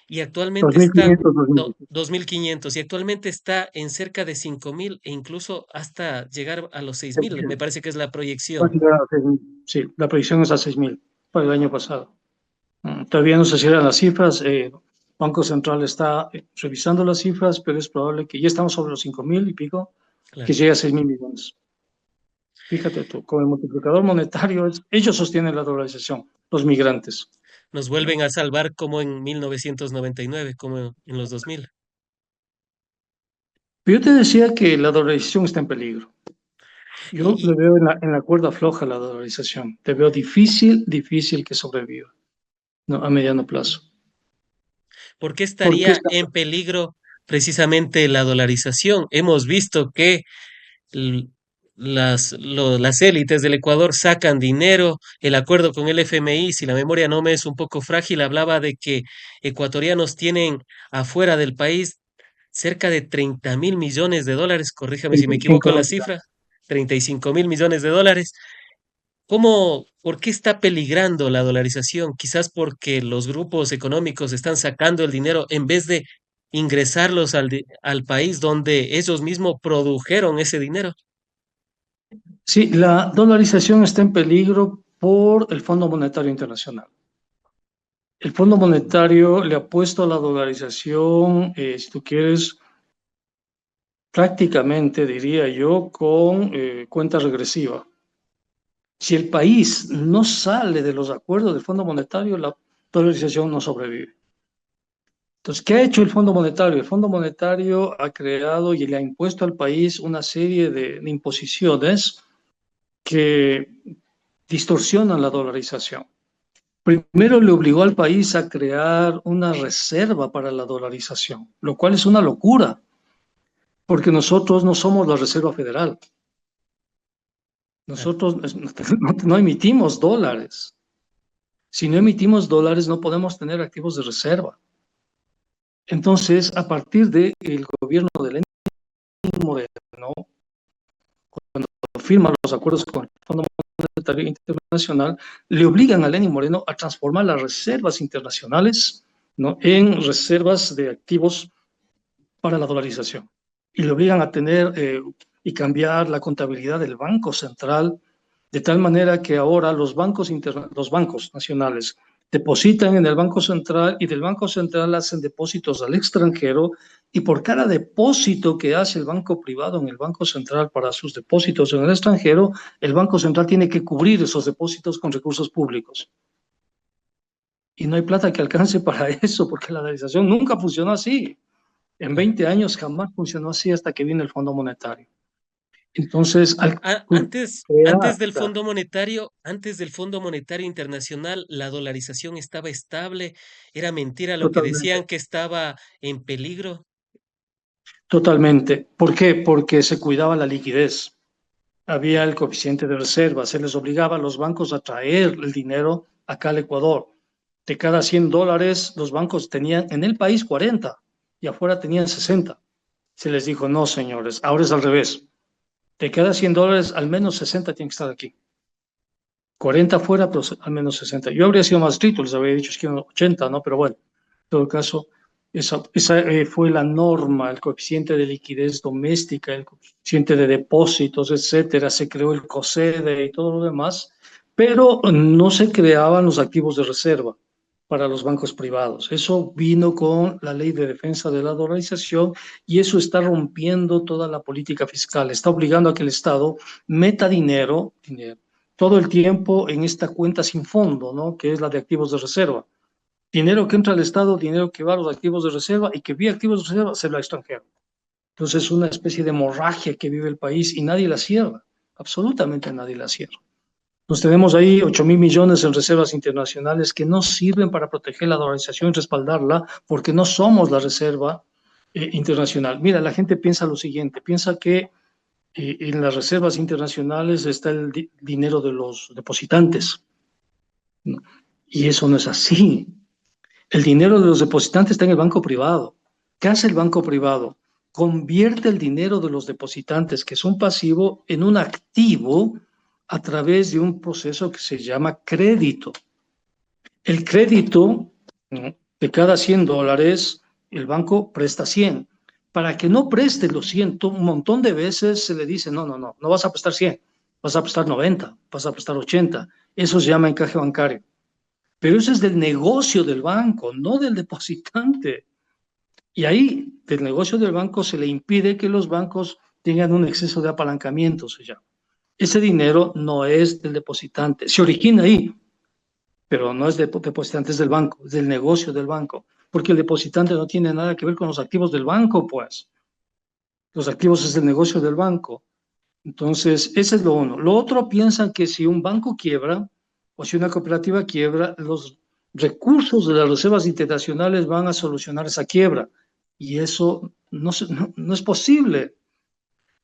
y actualmente está 2.500, 2.000. 2.500 y actualmente está en cerca de 5.000 e incluso hasta llegar a los 6.000. Me parece que es la Va a proyección. llegar a 6.000. Sí, la predicción es a 6.000 para el año pasado. Todavía no se cierran las cifras. Banco Central está revisando las cifras, pero es probable que ya estamos sobre los 5.000 y pico, que Claro. llegue a 6.000 millones. Fíjate tú, con el multiplicador monetario, ellos sostienen la dolarización, los migrantes. Nos vuelven a salvar como en 1999, como en los 2000. Pero yo te decía que la dolarización está en peligro. Y, Yo le y veo en la cuerda floja la dolarización. Te veo difícil que sobreviva, ¿no? A mediano plazo. ¿Por qué ¿Por qué estaría está? en peligro precisamente la dolarización? Hemos visto que l- las élites del Ecuador sacan dinero. El acuerdo con el FMI, si la memoria no me es un poco frágil, hablaba de que ecuatorianos tienen afuera del país cerca de 30.000 millones de dólares, corríjame si me equivoco 25 en la millones. cifra, 35.000 millones de dólares. ¿Por qué está peligrando la dolarización? Quizás porque los grupos económicos están sacando el dinero en vez de ingresarlos al país donde ellos mismos produjeron ese dinero. Sí, la dolarización está en peligro por el Fondo Monetario Internacional. El Fondo Monetario le ha puesto a la dolarización, si tú quieres, prácticamente, diría yo, con cuenta regresiva. Si el país no sale de los acuerdos del Fondo Monetario, la dolarización no sobrevive. Entonces, ¿qué ha hecho el Fondo Monetario? El Fondo Monetario ha creado y le ha impuesto al país una serie de imposiciones que distorsionan la dolarización. Primero le obligó al país a crear una reserva para la dolarización, lo cual es una locura, porque nosotros no somos la Reserva Federal. Claro. Nosotros no emitimos dólares. Si no emitimos dólares, no podemos tener activos de reserva. Entonces, a partir del gobierno de Lenín Moreno, firma los acuerdos con el Fondo Monetario Internacional, le obligan a Lenín Moreno a transformar las reservas internacionales, ¿no?, en reservas de activos para la dolarización. Y le obligan a tener y cambiar la contabilidad del Banco Central, de tal manera que ahora los bancos nacionales depositan en el Banco Central y del Banco Central hacen depósitos al extranjero, y por cada depósito que hace el banco privado en el Banco Central para sus depósitos en el extranjero, el Banco Central tiene que cubrir esos depósitos con recursos públicos. Y no hay plata que alcance para eso, porque la dolarización nunca funcionó así. En Claro. 20 años jamás funcionó así hasta que vino el Fondo Monetario. Entonces, al Antes crear, antes del Fondo Monetario Internacional, la dolarización estaba estable. Era mentira lo que totalmente, decían que estaba en peligro. totalmente. ¿Por qué? Porque se cuidaba la liquidez. Había el coeficiente de reserva, se les obligaba a los bancos a traer el dinero acá al Ecuador. De cada 100 dólares, los bancos tenían en el país 40 y afuera tenían 60. Se les dijo, no, señores, ahora es al revés. De cada 100 dólares, al menos 60 tienen que estar aquí. 40 fuera, pero al menos 60. Yo habría sido más estricto, les habría dicho es que 80, ¿no? Pero bueno, en todo caso, esa fue la norma, el coeficiente de liquidez doméstica, el coeficiente de depósitos, etcétera. Se creó el COSEDE y todo lo demás, pero no se creaban los activos de reserva para los bancos privados. Eso vino con la ley de defensa de la dolarización y eso está rompiendo toda la política fiscal. Está obligando a que el Estado meta dinero todo el tiempo en esta cuenta sin fondo, ¿no?, que es la de activos de reserva. Dinero que entra al Estado, dinero que va a los activos de reserva y que vía activos de reserva se lo extranjero. Entonces es una especie de hemorragia que vive el país y nadie la cierra, absolutamente nadie la cierra. Nos tenemos ahí 8.000 millones en reservas internacionales que no sirven para proteger la dolarización y respaldarla porque no somos la reserva internacional. Mira, la gente piensa lo siguiente, piensa que en las reservas internacionales está el dinero de los depositantes, ¿no? Y eso no es así. El dinero de los depositantes está en el banco privado. ¿Qué hace el banco privado? Convierte el dinero de los depositantes, que es un pasivo, en un activo a través de un proceso que se llama crédito. El crédito, ¿no?, de cada 100 dólares, el banco presta 100. Para que no preste los 100, un montón de veces se le dice, no, no, no, no vas a prestar 100, vas a prestar 90, vas a prestar 80. Eso se llama encaje bancario. Pero eso es del negocio del banco, no del depositante. Y ahí, del negocio del banco, se le impide que los bancos tengan un exceso de apalancamiento, se llama. Ese dinero no es del depositante, se origina ahí, pero no es de depositante, es del banco, es del negocio del banco, porque el depositante no tiene nada que ver con los activos del banco, pues. Los activos es el negocio del banco. Entonces, ese es lo uno. Lo otro, piensan que si un banco quiebra o si una cooperativa quiebra, los recursos de las reservas internacionales van a solucionar esa quiebra. Y eso no es posible,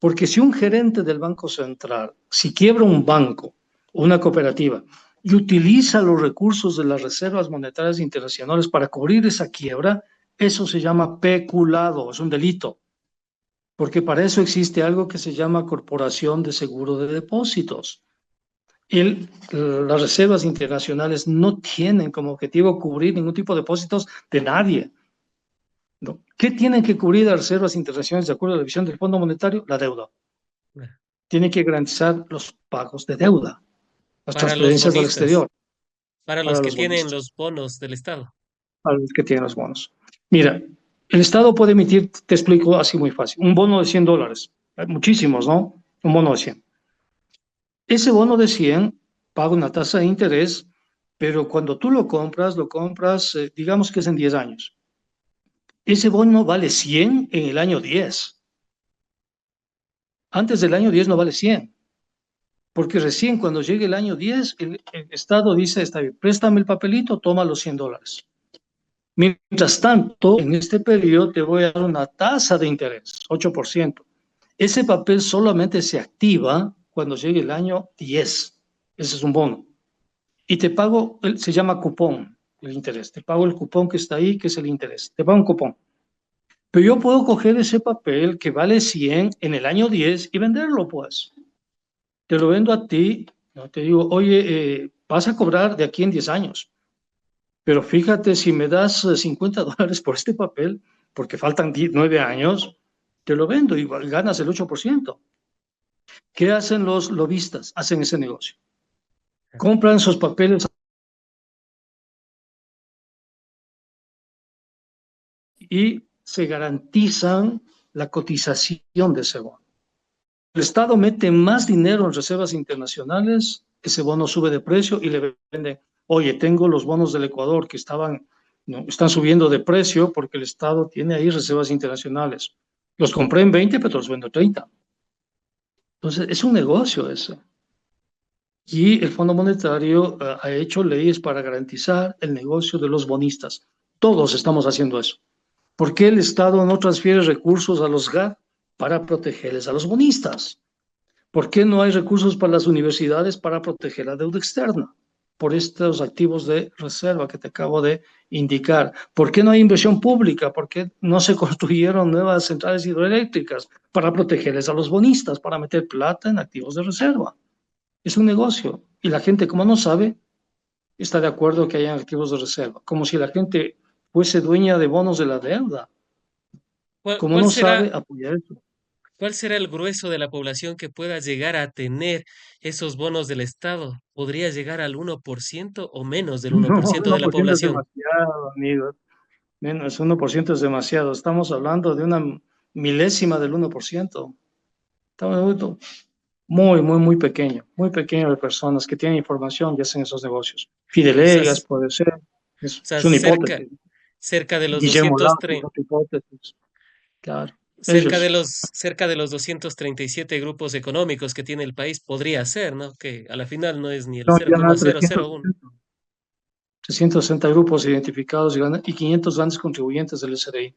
porque si un gerente del Banco Central, si quiebra un banco o una cooperativa y utiliza los recursos de las reservas monetarias internacionales para cubrir esa quiebra, Eso se llama peculado, es un delito, porque para eso existe algo que se llama Corporación de Seguro de Depósitos. Las reservas internacionales no tienen como objetivo cubrir ningún tipo de depósitos de nadie, ¿no? ¿Qué tienen que cubrir las reservas internacionales de acuerdo a la visión del Fondo Monetario? La deuda. Tienen que garantizar los pagos de deuda, las Para los transferencias al bonistas, exterior para los para que los tienen bonistas, los bonos del Estado. para los que tienen los bonos. Mira, el Estado puede emitir, te explico así muy fácil, un bono de $100. Hay muchísimos, ¿no? Un bono de 100. Ese bono de 100 paga una tasa de interés, pero cuando tú lo compras, digamos que es en 10 años. Ese bono vale 100 en el año 10. Antes del año 10 no vale 100, porque recién cuando llegue el año 10, el Estado dice, está bien, préstame el papelito, toma los $100. Mientras tanto, en este periodo te voy a dar una tasa de interés, 8%. Ese papel solamente se activa cuando llegue el año 10. Ese es un bono. Y te pago, se llama cupón, el interés. Te pago el cupón que está ahí, que es el interés. Te pago un cupón. Pero yo puedo coger ese papel que vale 100 en el año 10 y venderlo, pues. Te lo vendo a ti, ¿no? Te digo, oye, vas a cobrar de aquí en 10 años. Pero fíjate, si me das $50 por este papel, porque faltan 9 años, te lo vendo y ganas el 8%. ¿Qué hacen los lobistas? Hacen ese negocio. Compran sus papeles y se garantizan la cotización de ese bono. El Estado mete más dinero en reservas internacionales, ese bono sube de precio y le venden, oye, tengo los bonos del Ecuador que no, están subiendo de precio porque el Estado tiene ahí reservas internacionales. Los compré en 20, pero los vendo en 30. Entonces, es un negocio ese. Y el Fondo Monetario ha hecho leyes para garantizar el negocio de los bonistas. Todos estamos haciendo eso. ¿Por qué el Estado no transfiere recursos a los GAP para protegerles a los bonistas? ¿Por qué no hay recursos para las universidades para proteger la deuda externa? Por estos activos de reserva que te acabo de indicar. ¿Por qué no hay inversión pública? ¿Por qué no se construyeron nuevas centrales hidroeléctricas para protegerles a los bonistas, para meter plata en activos de reserva? Es un negocio y la gente, como no sabe, está de acuerdo que hayan activos de reserva, como si la gente fuese dueña de bonos de la deuda. ¿Cuál, Como cuál no será, sabe apoyar eso. cuál será el grueso de la población que pueda llegar a tener esos bonos del Estado? ¿Podría llegar al 1% o menos del uno No, por ciento de la 1% es población? demasiado, amigo. Menos 1% es demasiado. Estamos hablando de una milésima del 1%. Estamos hablando muy pequeño de personas que tienen información y hacen esos negocios. Fidelegas Quizás, puede ser, o sea, es una hipótesis. cerca de los Guillermo Lazo es otra hipótesis. Claro, ellos. cerca de los 237 grupos económicos que tiene el país, podría ser, ¿no? Que a la final no es ni el Son cero ya coma cero cero uno. 360 grupos identificados y 500 grandes contribuyentes del SRI.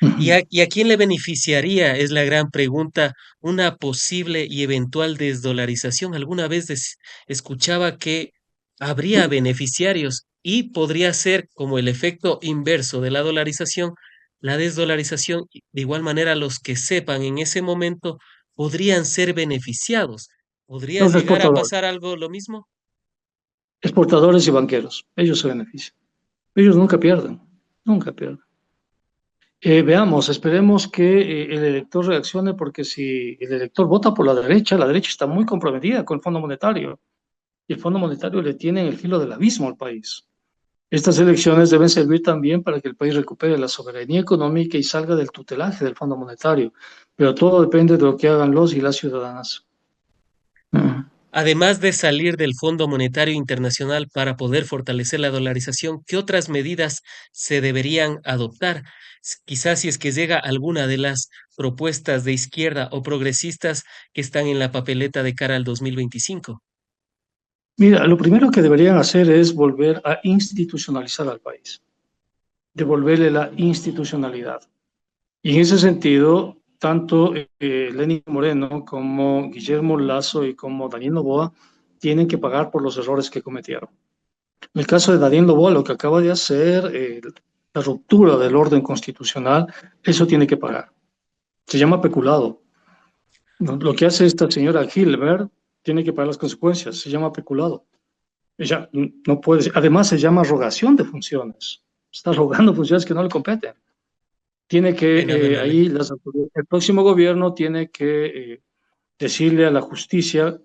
¿Y Ujú. y a quién le beneficiaría? Es la gran pregunta, una posible y eventual desdolarización. Alguna vez escuchaba que habría beneficiarios y podría ser como el efecto inverso de la dolarización, la desdolarización. De igual manera, los que sepan en ese momento podrían ser beneficiados. ¿Podría Los llegar a exportadores, pasar algo lo mismo? exportadores y banqueros, ellos se benefician. Ellos nunca pierden, nunca pierden. Veamos, esperemos que el elector reaccione porque si el elector vota por la derecha está muy comprometida con el Fondo Monetario y el Fondo Monetario le tiene en el filo del abismo al país. Estas elecciones deben servir también para que el país recupere la soberanía económica y salga del tutelaje del Fondo Monetario, pero todo depende de lo que hagan los y las ciudadanas. Mm. Además de salir del Fondo Monetario Internacional para poder fortalecer la dolarización, ¿qué otras medidas se deberían adoptar? Quizás si es que llega alguna de las propuestas de izquierda o progresistas que están en la papeleta de cara al 2025. Mira, lo primero que deberían hacer es volver a institucionalizar al país, devolverle la institucionalidad. Y en ese sentido, tanto Lenín Moreno como Guillermo Lazo y como Daniel Noboa tienen que pagar por los errores que cometieron. En el caso de Daniel Noboa, lo que acaba de hacer, la ruptura del orden constitucional, eso tiene que pagar. Se llama peculado. Lo que hace esta señora Gilbert tiene que pagar las consecuencias, se llama peculado. Ella no puede, además se llama rogación de funciones. Está rogando funciones que no le competen. Tiene que, Fenomenal. ahí el próximo gobierno tiene que decirle a la justicia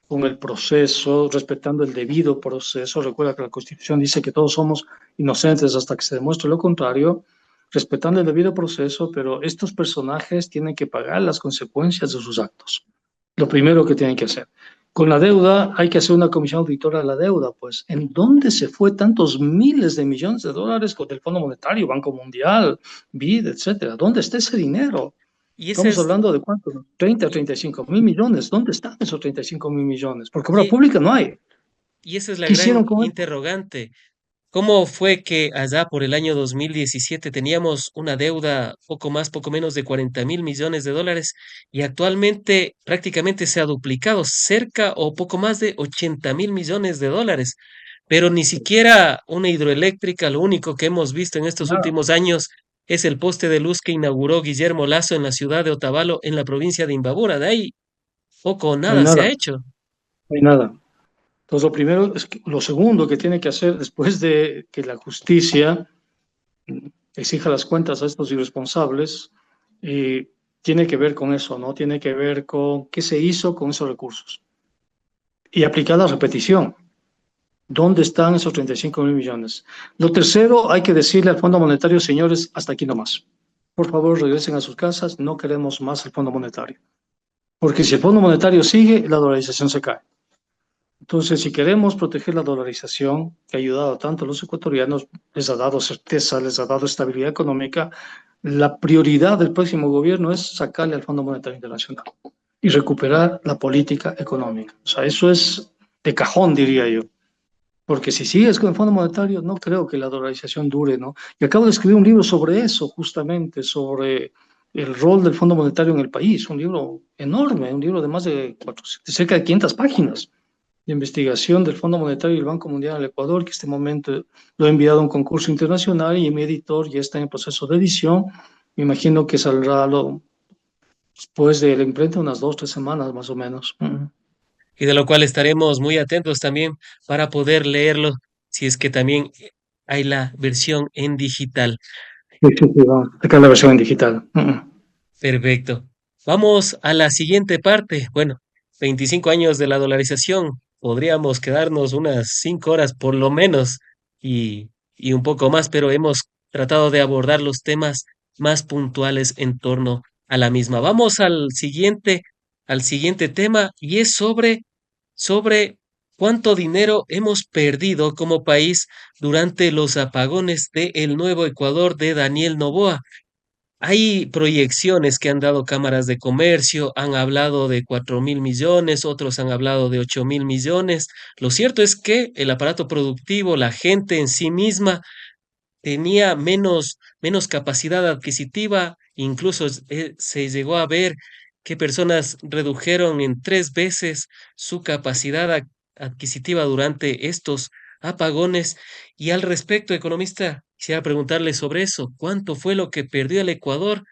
con el proceso, respetando el debido proceso. Recuerda que la Constitución dice que todos somos inocentes hasta que se demuestre lo contrario, respetando el debido proceso, pero estos personajes tienen que pagar las consecuencias de sus actos. Lo primero que tienen que hacer. Con la deuda hay que hacer una comisión auditora de la deuda, pues ¿en dónde se fue tantos miles de millones de dólares con el Fondo Monetario, Banco Mundial, BID, etcétera? ¿Dónde está ese dinero? Y esa Estamos es, hablando de cuánto, 30 a 35 mil millones. ¿Dónde están esos 35 mil millones? Porque obra y, pública no hay. y esa es la ¿Qué hicieron gran con eso? interrogante. ¿Cómo fue que allá por el año 2017 teníamos una deuda poco más, poco menos de 40.000 millones de dólares y actualmente prácticamente se ha duplicado, cerca o poco más de 80.000 millones de dólares? Pero ni siquiera una hidroeléctrica, lo único que hemos visto en estos Nada, últimos años es el poste de luz que inauguró Guillermo Lazo en la ciudad de Otavalo, en la provincia de Imbabura. De ahí poco o no hay nada se nada, ha hecho. no hay nada. Entonces, lo segundo que tiene que hacer después de que la justicia exija las cuentas a estos irresponsables, tiene que ver con eso, ¿no? Tiene que ver con qué se hizo con esos recursos. Y aplicar la repetición. ¿Dónde están esos 35 mil millones? Lo tercero, hay que decirle al Fondo Monetario, señores, hasta aquí nomás. Por favor, regresen a sus casas, no queremos más el Fondo Monetario. Porque si el Fondo Monetario sigue, la dolarización se cae. Entonces, si queremos proteger la dolarización, que ha ayudado tanto a los ecuatorianos, les ha dado certeza, les ha dado estabilidad económica, la prioridad del próximo gobierno es sacarle al Fondo Monetario Internacional y recuperar la política económica. O sea, eso es de cajón, diría yo. Porque si sigues con el Fondo Monetario, no creo que la dolarización dure, ¿no? Y acabo de escribir un libro sobre eso, justamente, sobre el rol del Fondo Monetario en el país, un libro enorme, un libro de más de, de cerca de 500 páginas de investigación del Fondo Monetario y el Banco Mundial al Ecuador, que en este momento lo he enviado a un concurso internacional y mi editor ya está en proceso de edición. Me imagino que saldrá después de la imprenta unas 2, 3 semanas más o menos. Y de lo cual estaremos muy atentos también para poder leerlo, si es que también hay la versión en digital. Sí, sí, sí, vamos a sacar la versión en digital. Perfecto. Vamos a la siguiente parte. Bueno, 25 años de la dolarización. Podríamos quedarnos unas 5 horas por lo menos y un poco más, pero hemos tratado de abordar los temas más puntuales en torno a la misma. Vamos al siguiente tema y es sobre cuánto dinero hemos perdido como país durante los apagones de El Nuevo Ecuador de Daniel Noboa. Hay proyecciones que han dado cámaras de comercio, han hablado de 4.000 millones, otros han hablado de 8.000 millones. Lo cierto es que el aparato productivo, la gente en sí misma, tenía menos capacidad adquisitiva, incluso se llegó a ver que personas redujeron en 3 veces su capacidad adquisitiva durante estos apagones. Y al respecto, economista, quisiera preguntarle sobre eso. ¿Cuánto fue lo que perdió el Ecuador?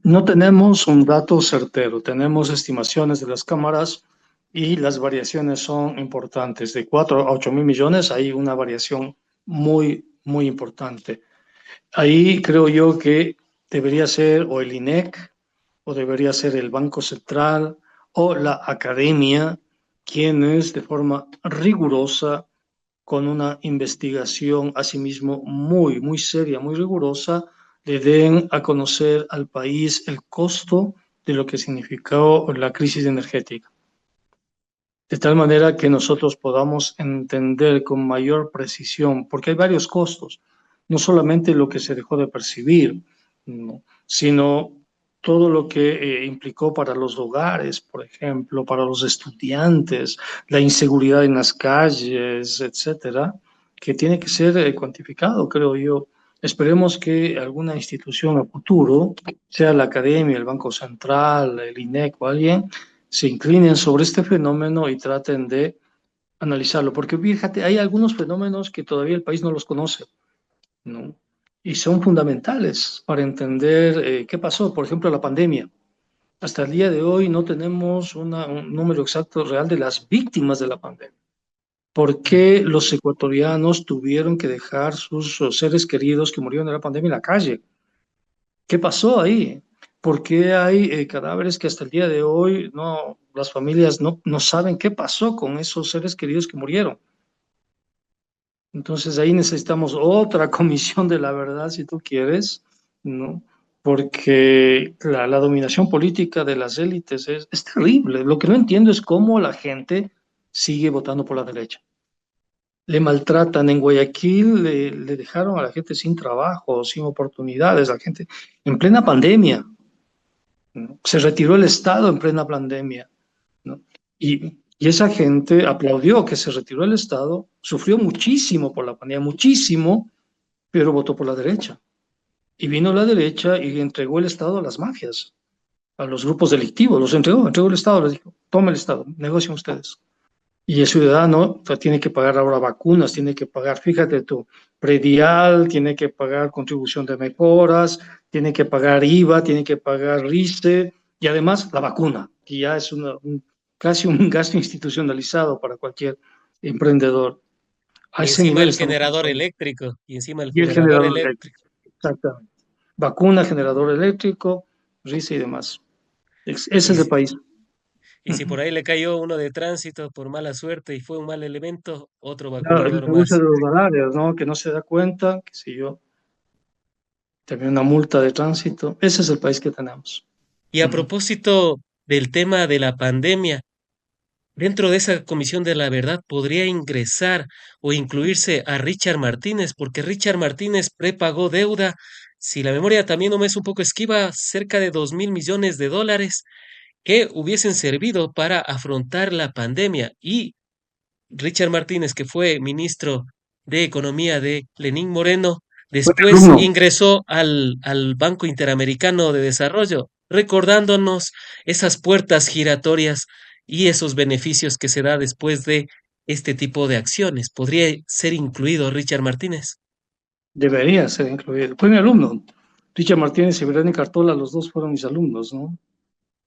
No tenemos un dato certero, tenemos estimaciones de las cámaras y las variaciones son importantes. De 4 a 8 mil millones hay una variación muy, muy importante. Ahí creo yo que debería ser o el INEC o debería ser el Banco Central o la academia quienes de forma rigurosa, con una investigación asimismo muy, muy seria, muy rigurosa, le den a conocer al país el costo de lo que significó la crisis energética, de tal manera que nosotros podamos entender con mayor precisión, porque hay varios costos, no solamente lo que se dejó de percibir, ¿no? Sino todo lo que implicó para los hogares, por ejemplo, para los estudiantes, la inseguridad en las calles, etcétera, que tiene que ser cuantificado, creo yo. Esperemos que alguna institución a futuro, sea la academia, el Banco Central, el INEC o alguien, se inclinen sobre este fenómeno y traten de analizarlo, porque fíjate, hay algunos fenómenos que todavía el país no los conoce, ¿no? y son fundamentales para entender qué pasó. Por ejemplo, la pandemia. Hasta el día de hoy no tenemos un número exacto real de las víctimas de la pandemia. ¿Por qué los ecuatorianos tuvieron que dejar sus seres queridos que murieron de la pandemia en la calle? ¿Qué pasó ahí? ¿Por qué hay cadáveres que hasta el día de hoy no, las familias no saben qué pasó con esos seres queridos que murieron? Entonces ahí necesitamos otra comisión de la verdad, si tú quieres, ¿no? Porque la dominación política de las élites es terrible. Lo que no entiendo es cómo la gente sigue votando por la derecha. Le maltratan en Guayaquil, le dejaron a la gente sin trabajo, sin oportunidades, la gente en plena pandemia, ¿no? Se retiró el Estado en plena pandemia, ¿no? Y esa gente aplaudió que se retiró el Estado, sufrió muchísimo por la pandemia, muchísimo, pero votó por la derecha. Y vino la derecha y entregó el Estado a las mafias, a los grupos delictivos, los entregó el Estado, les dijo, toma el Estado, negocien ustedes. Y el ciudadano, o sea, tiene que pagar ahora vacunas, tiene que pagar, fíjate tú, predial, tiene que pagar contribución de mejoras, tiene que pagar IVA, tiene que pagar RISE y además la vacuna, que ya es casi un gasto institucionalizado para cualquier emprendedor. A Y ese encima nivel el estamos generador actuando. eléctrico, y encima el Y el generador generador eléctrico, eléctrico. exactamente. Vacuna, generador eléctrico, RISE y demás. Ese Y, es el si- país. y si por ahí le cayó uno de tránsito por mala suerte y fue un mal elemento, otro Claro, el vacunador negocio más. de los horarios, ¿no? Que no se da cuenta, que si yo también una multa de tránsito. Ese es el país que tenemos. Y a Ujú. propósito del tema de la pandemia, dentro de esa comisión de la verdad podría ingresar o incluirse a Richard Martínez, porque Richard Martínez prepagó deuda, si la memoria también no me es un poco esquiva, cerca de $2.000 millones que hubiesen servido para afrontar la pandemia. Y Richard Martínez, que fue ministro de Economía de Lenín Moreno, Buen después alumno. ingresó al Banco Interamericano de Desarrollo, recordándonos esas puertas giratorias y esos beneficios que se da después de este tipo de acciones. ¿Podría ser incluido Richard Martínez? Debería ser incluido. Fue mi alumno. Richard Martínez y Verónica Artola, los dos fueron mis alumnos, ¿no?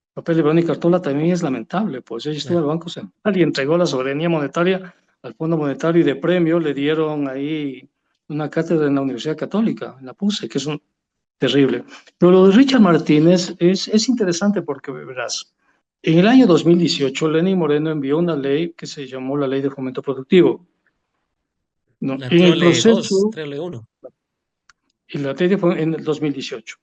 El papel de Verónica Artola también es lamentable, pues ella estuvo en Claro. el Banco Central y entregó la soberanía monetaria al Fondo Monetario y de premio le dieron ahí una cátedra en la Universidad Católica, en la PUSE, que es un terrible. Pero lo de Richard Martínez es interesante porque, verás, en el año 2018, Lenín Moreno envió una ley que se llamó la Ley de Fomento Productivo, ¿no? La En el Trole 2, proceso, Trole 1. y la ley de, en el 2018.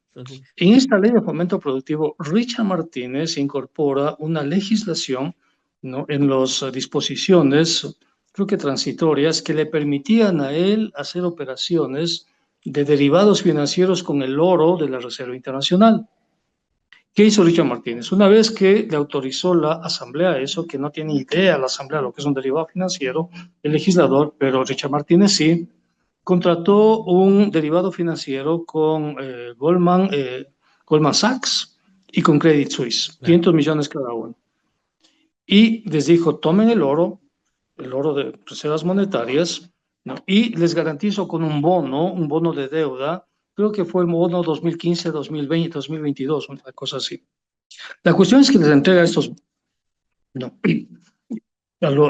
En esta ley de fomento productivo, Richard Martínez incorpora una legislación, ¿no? En las disposiciones, creo que transitorias, que le permitían a él hacer operaciones de derivados financieros con el oro de la Reserva Internacional. ¿Qué hizo Richard Martínez? Una vez que le autorizó la Asamblea eso, que no tiene idea la Asamblea lo que es un derivado financiero, el legislador, pero Richard Martínez sí, contrató un derivado financiero con Goldman Sachs y con Credit Suisse, Claro. 500 millones cada uno. Y les dijo, tomen el oro de reservas monetarias, ¿no? Y les garantizo con un bono de deuda, creo que fue el bono 2015, 2020, 2022, una cosa así. La cuestión es que les entrega a estos, no,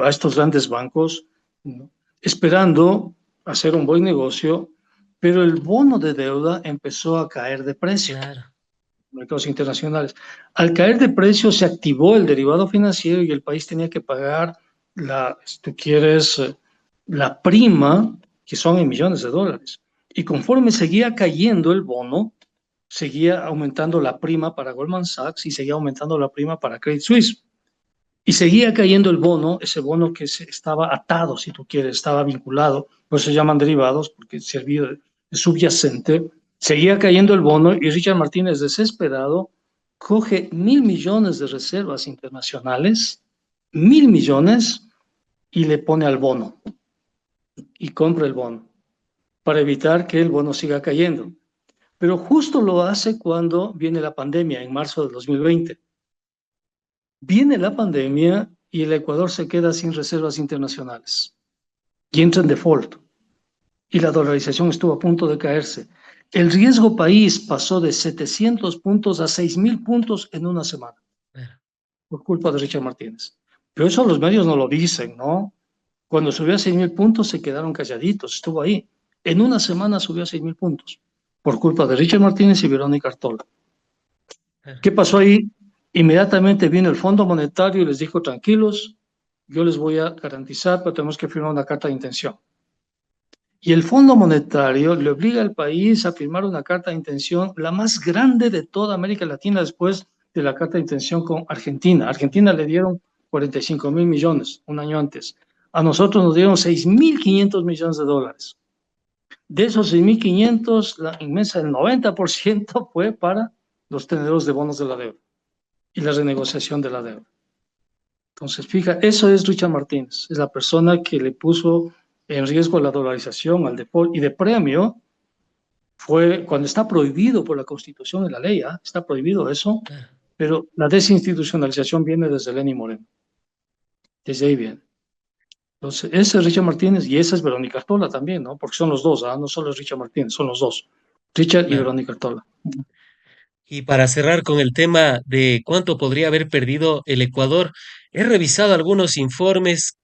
a estos grandes bancos, ¿no? Esperando hacer un buen negocio, pero el bono de deuda empezó a caer de precio Claro. en mercados internacionales. Al caer de precio se activó el derivado financiero y el país tenía que pagar si tú quieres, la prima, que son en millones de dólares. Y conforme seguía cayendo el bono, seguía aumentando la prima para Goldman Sachs y seguía aumentando la prima para Credit Suisse. Y seguía cayendo el bono, ese bono que estaba atado, si tú quieres, estaba vinculado, por eso se llaman derivados, porque servía de subyacente. Seguía cayendo el bono y Richard Martínez, desesperado, coge 1.000 millones de reservas internacionales, 1.000 millones, y le pone al bono y compra el bono para evitar que el bono siga cayendo. Pero justo lo hace cuando viene la pandemia, en marzo del 2020. Viene la pandemia y el Ecuador se queda sin reservas internacionales y entra en default. Y la dolarización estuvo a punto de caerse. El riesgo país pasó de 700 puntos a 6.000 puntos en una semana, claro, por culpa de Richard Martínez. Pero eso los medios no lo dicen, ¿no? Cuando subió a 6.000 puntos se quedaron calladitos, estuvo ahí. En una semana subió a 6.000 puntos, por culpa de Richard Martínez y Verónica Artola. claro, ¿Qué pasó ahí? Inmediatamente vino el Fondo Monetario y les dijo, tranquilos, yo les voy a garantizar, pero tenemos que firmar una carta de intención. Y el Fondo Monetario le obliga al país a firmar una carta de intención, la más grande de toda América Latina después de la carta de intención con Argentina. A Argentina le dieron 45.000 millones un año antes. A nosotros nos dieron 6.500 millones de dólares. De esos 6.500, la inmensa, el 90% fue para los tenedores de bonos de la deuda y la renegociación de la deuda. Entonces, fija, eso es Richard Martínez, es la persona que le puso en riesgo la dolarización al default y de premio fue cuando está prohibido por la Constitución y la ley, ¿eh? Está prohibido eso, claro. pero la desinstitucionalización viene desde Lenín Moreno, desde ahí viene. Entonces, ese es Richard Martínez y esa es Verónica Artola también, ¿no? Porque son los dos, ¿ah? No solo es Richard Martínez, son los dos, Richard y Claro. Verónica Artola. Y para cerrar con el tema de cuánto podría haber perdido el Ecuador, he revisado algunos informes,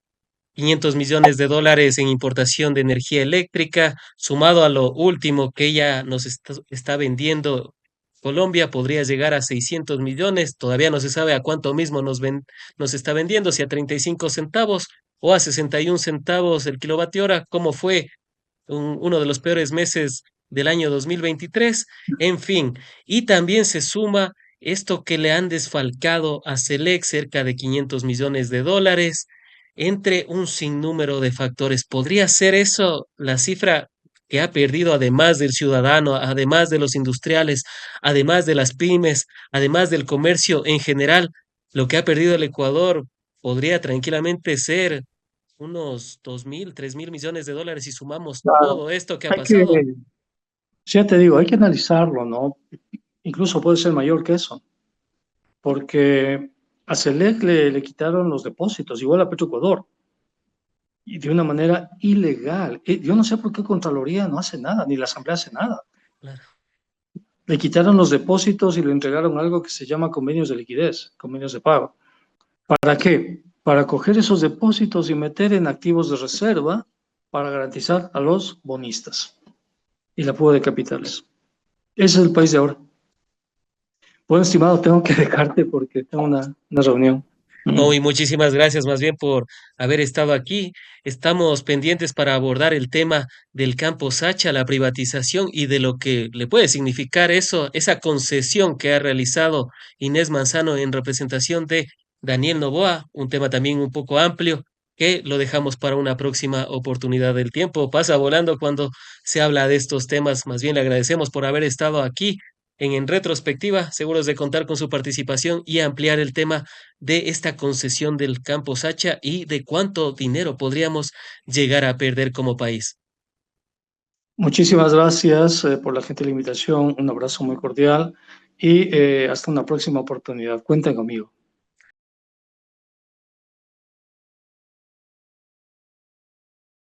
500 millones de dólares en importación de energía eléctrica, sumado a lo último que ella nos está vendiendo. Colombia podría llegar a 600 millones, todavía no se sabe a cuánto mismo nos está vendiendo, si a 35 centavos o a 61 centavos el kilovatio hora, como fue uno de los peores meses del año 2023, en fin, y también se suma esto que le han desfalcado a Selec cerca de 500 millones de dólares, entre un sinnúmero de factores. ¿Podría ser eso la cifra que ha perdido además del ciudadano, además de los industriales, además de las pymes, además del comercio en general? Lo que ha perdido el Ecuador podría tranquilamente ser unos 2.000, 3.000 millones de dólares si sumamos Claro, todo esto que ha hay que, pasado. ya te digo, hay que analizarlo, ¿no? Incluso puede ser mayor que eso, porque a Selec le quitaron los depósitos, igual a Petroecuador, y de una manera ilegal. Yo no sé por qué Contraloría no hace nada, ni la Asamblea hace nada. Claro, Le quitaron los depósitos y le entregaron algo que se llama convenios de liquidez, convenios de pago. ¿Para qué? Para coger esos depósitos y meter en activos de reserva para garantizar a los bonistas y la fuga de capitales. Ese es el país de ahora. Bueno, estimado, tengo que dejarte porque tengo una reunión. no, y muchísimas gracias más bien por haber estado aquí. Estamos pendientes para abordar el tema del campo Sacha, la privatización y de lo que le puede significar eso, esa concesión que ha realizado Inés Manzano en representación de Daniel Noboa, un tema también un poco amplio que lo dejamos para una próxima oportunidad. Del tiempo pasa volando cuando se habla de estos temas. Más bien le agradecemos por haber estado aquí en retrospectiva, seguros de contar con su participación y ampliar el tema de esta concesión del campo Sacha y de cuánto dinero podríamos llegar a perder como país. Muchísimas gracias por la gentil invitación. Un abrazo muy cordial y hasta una próxima oportunidad. Cuenten conmigo.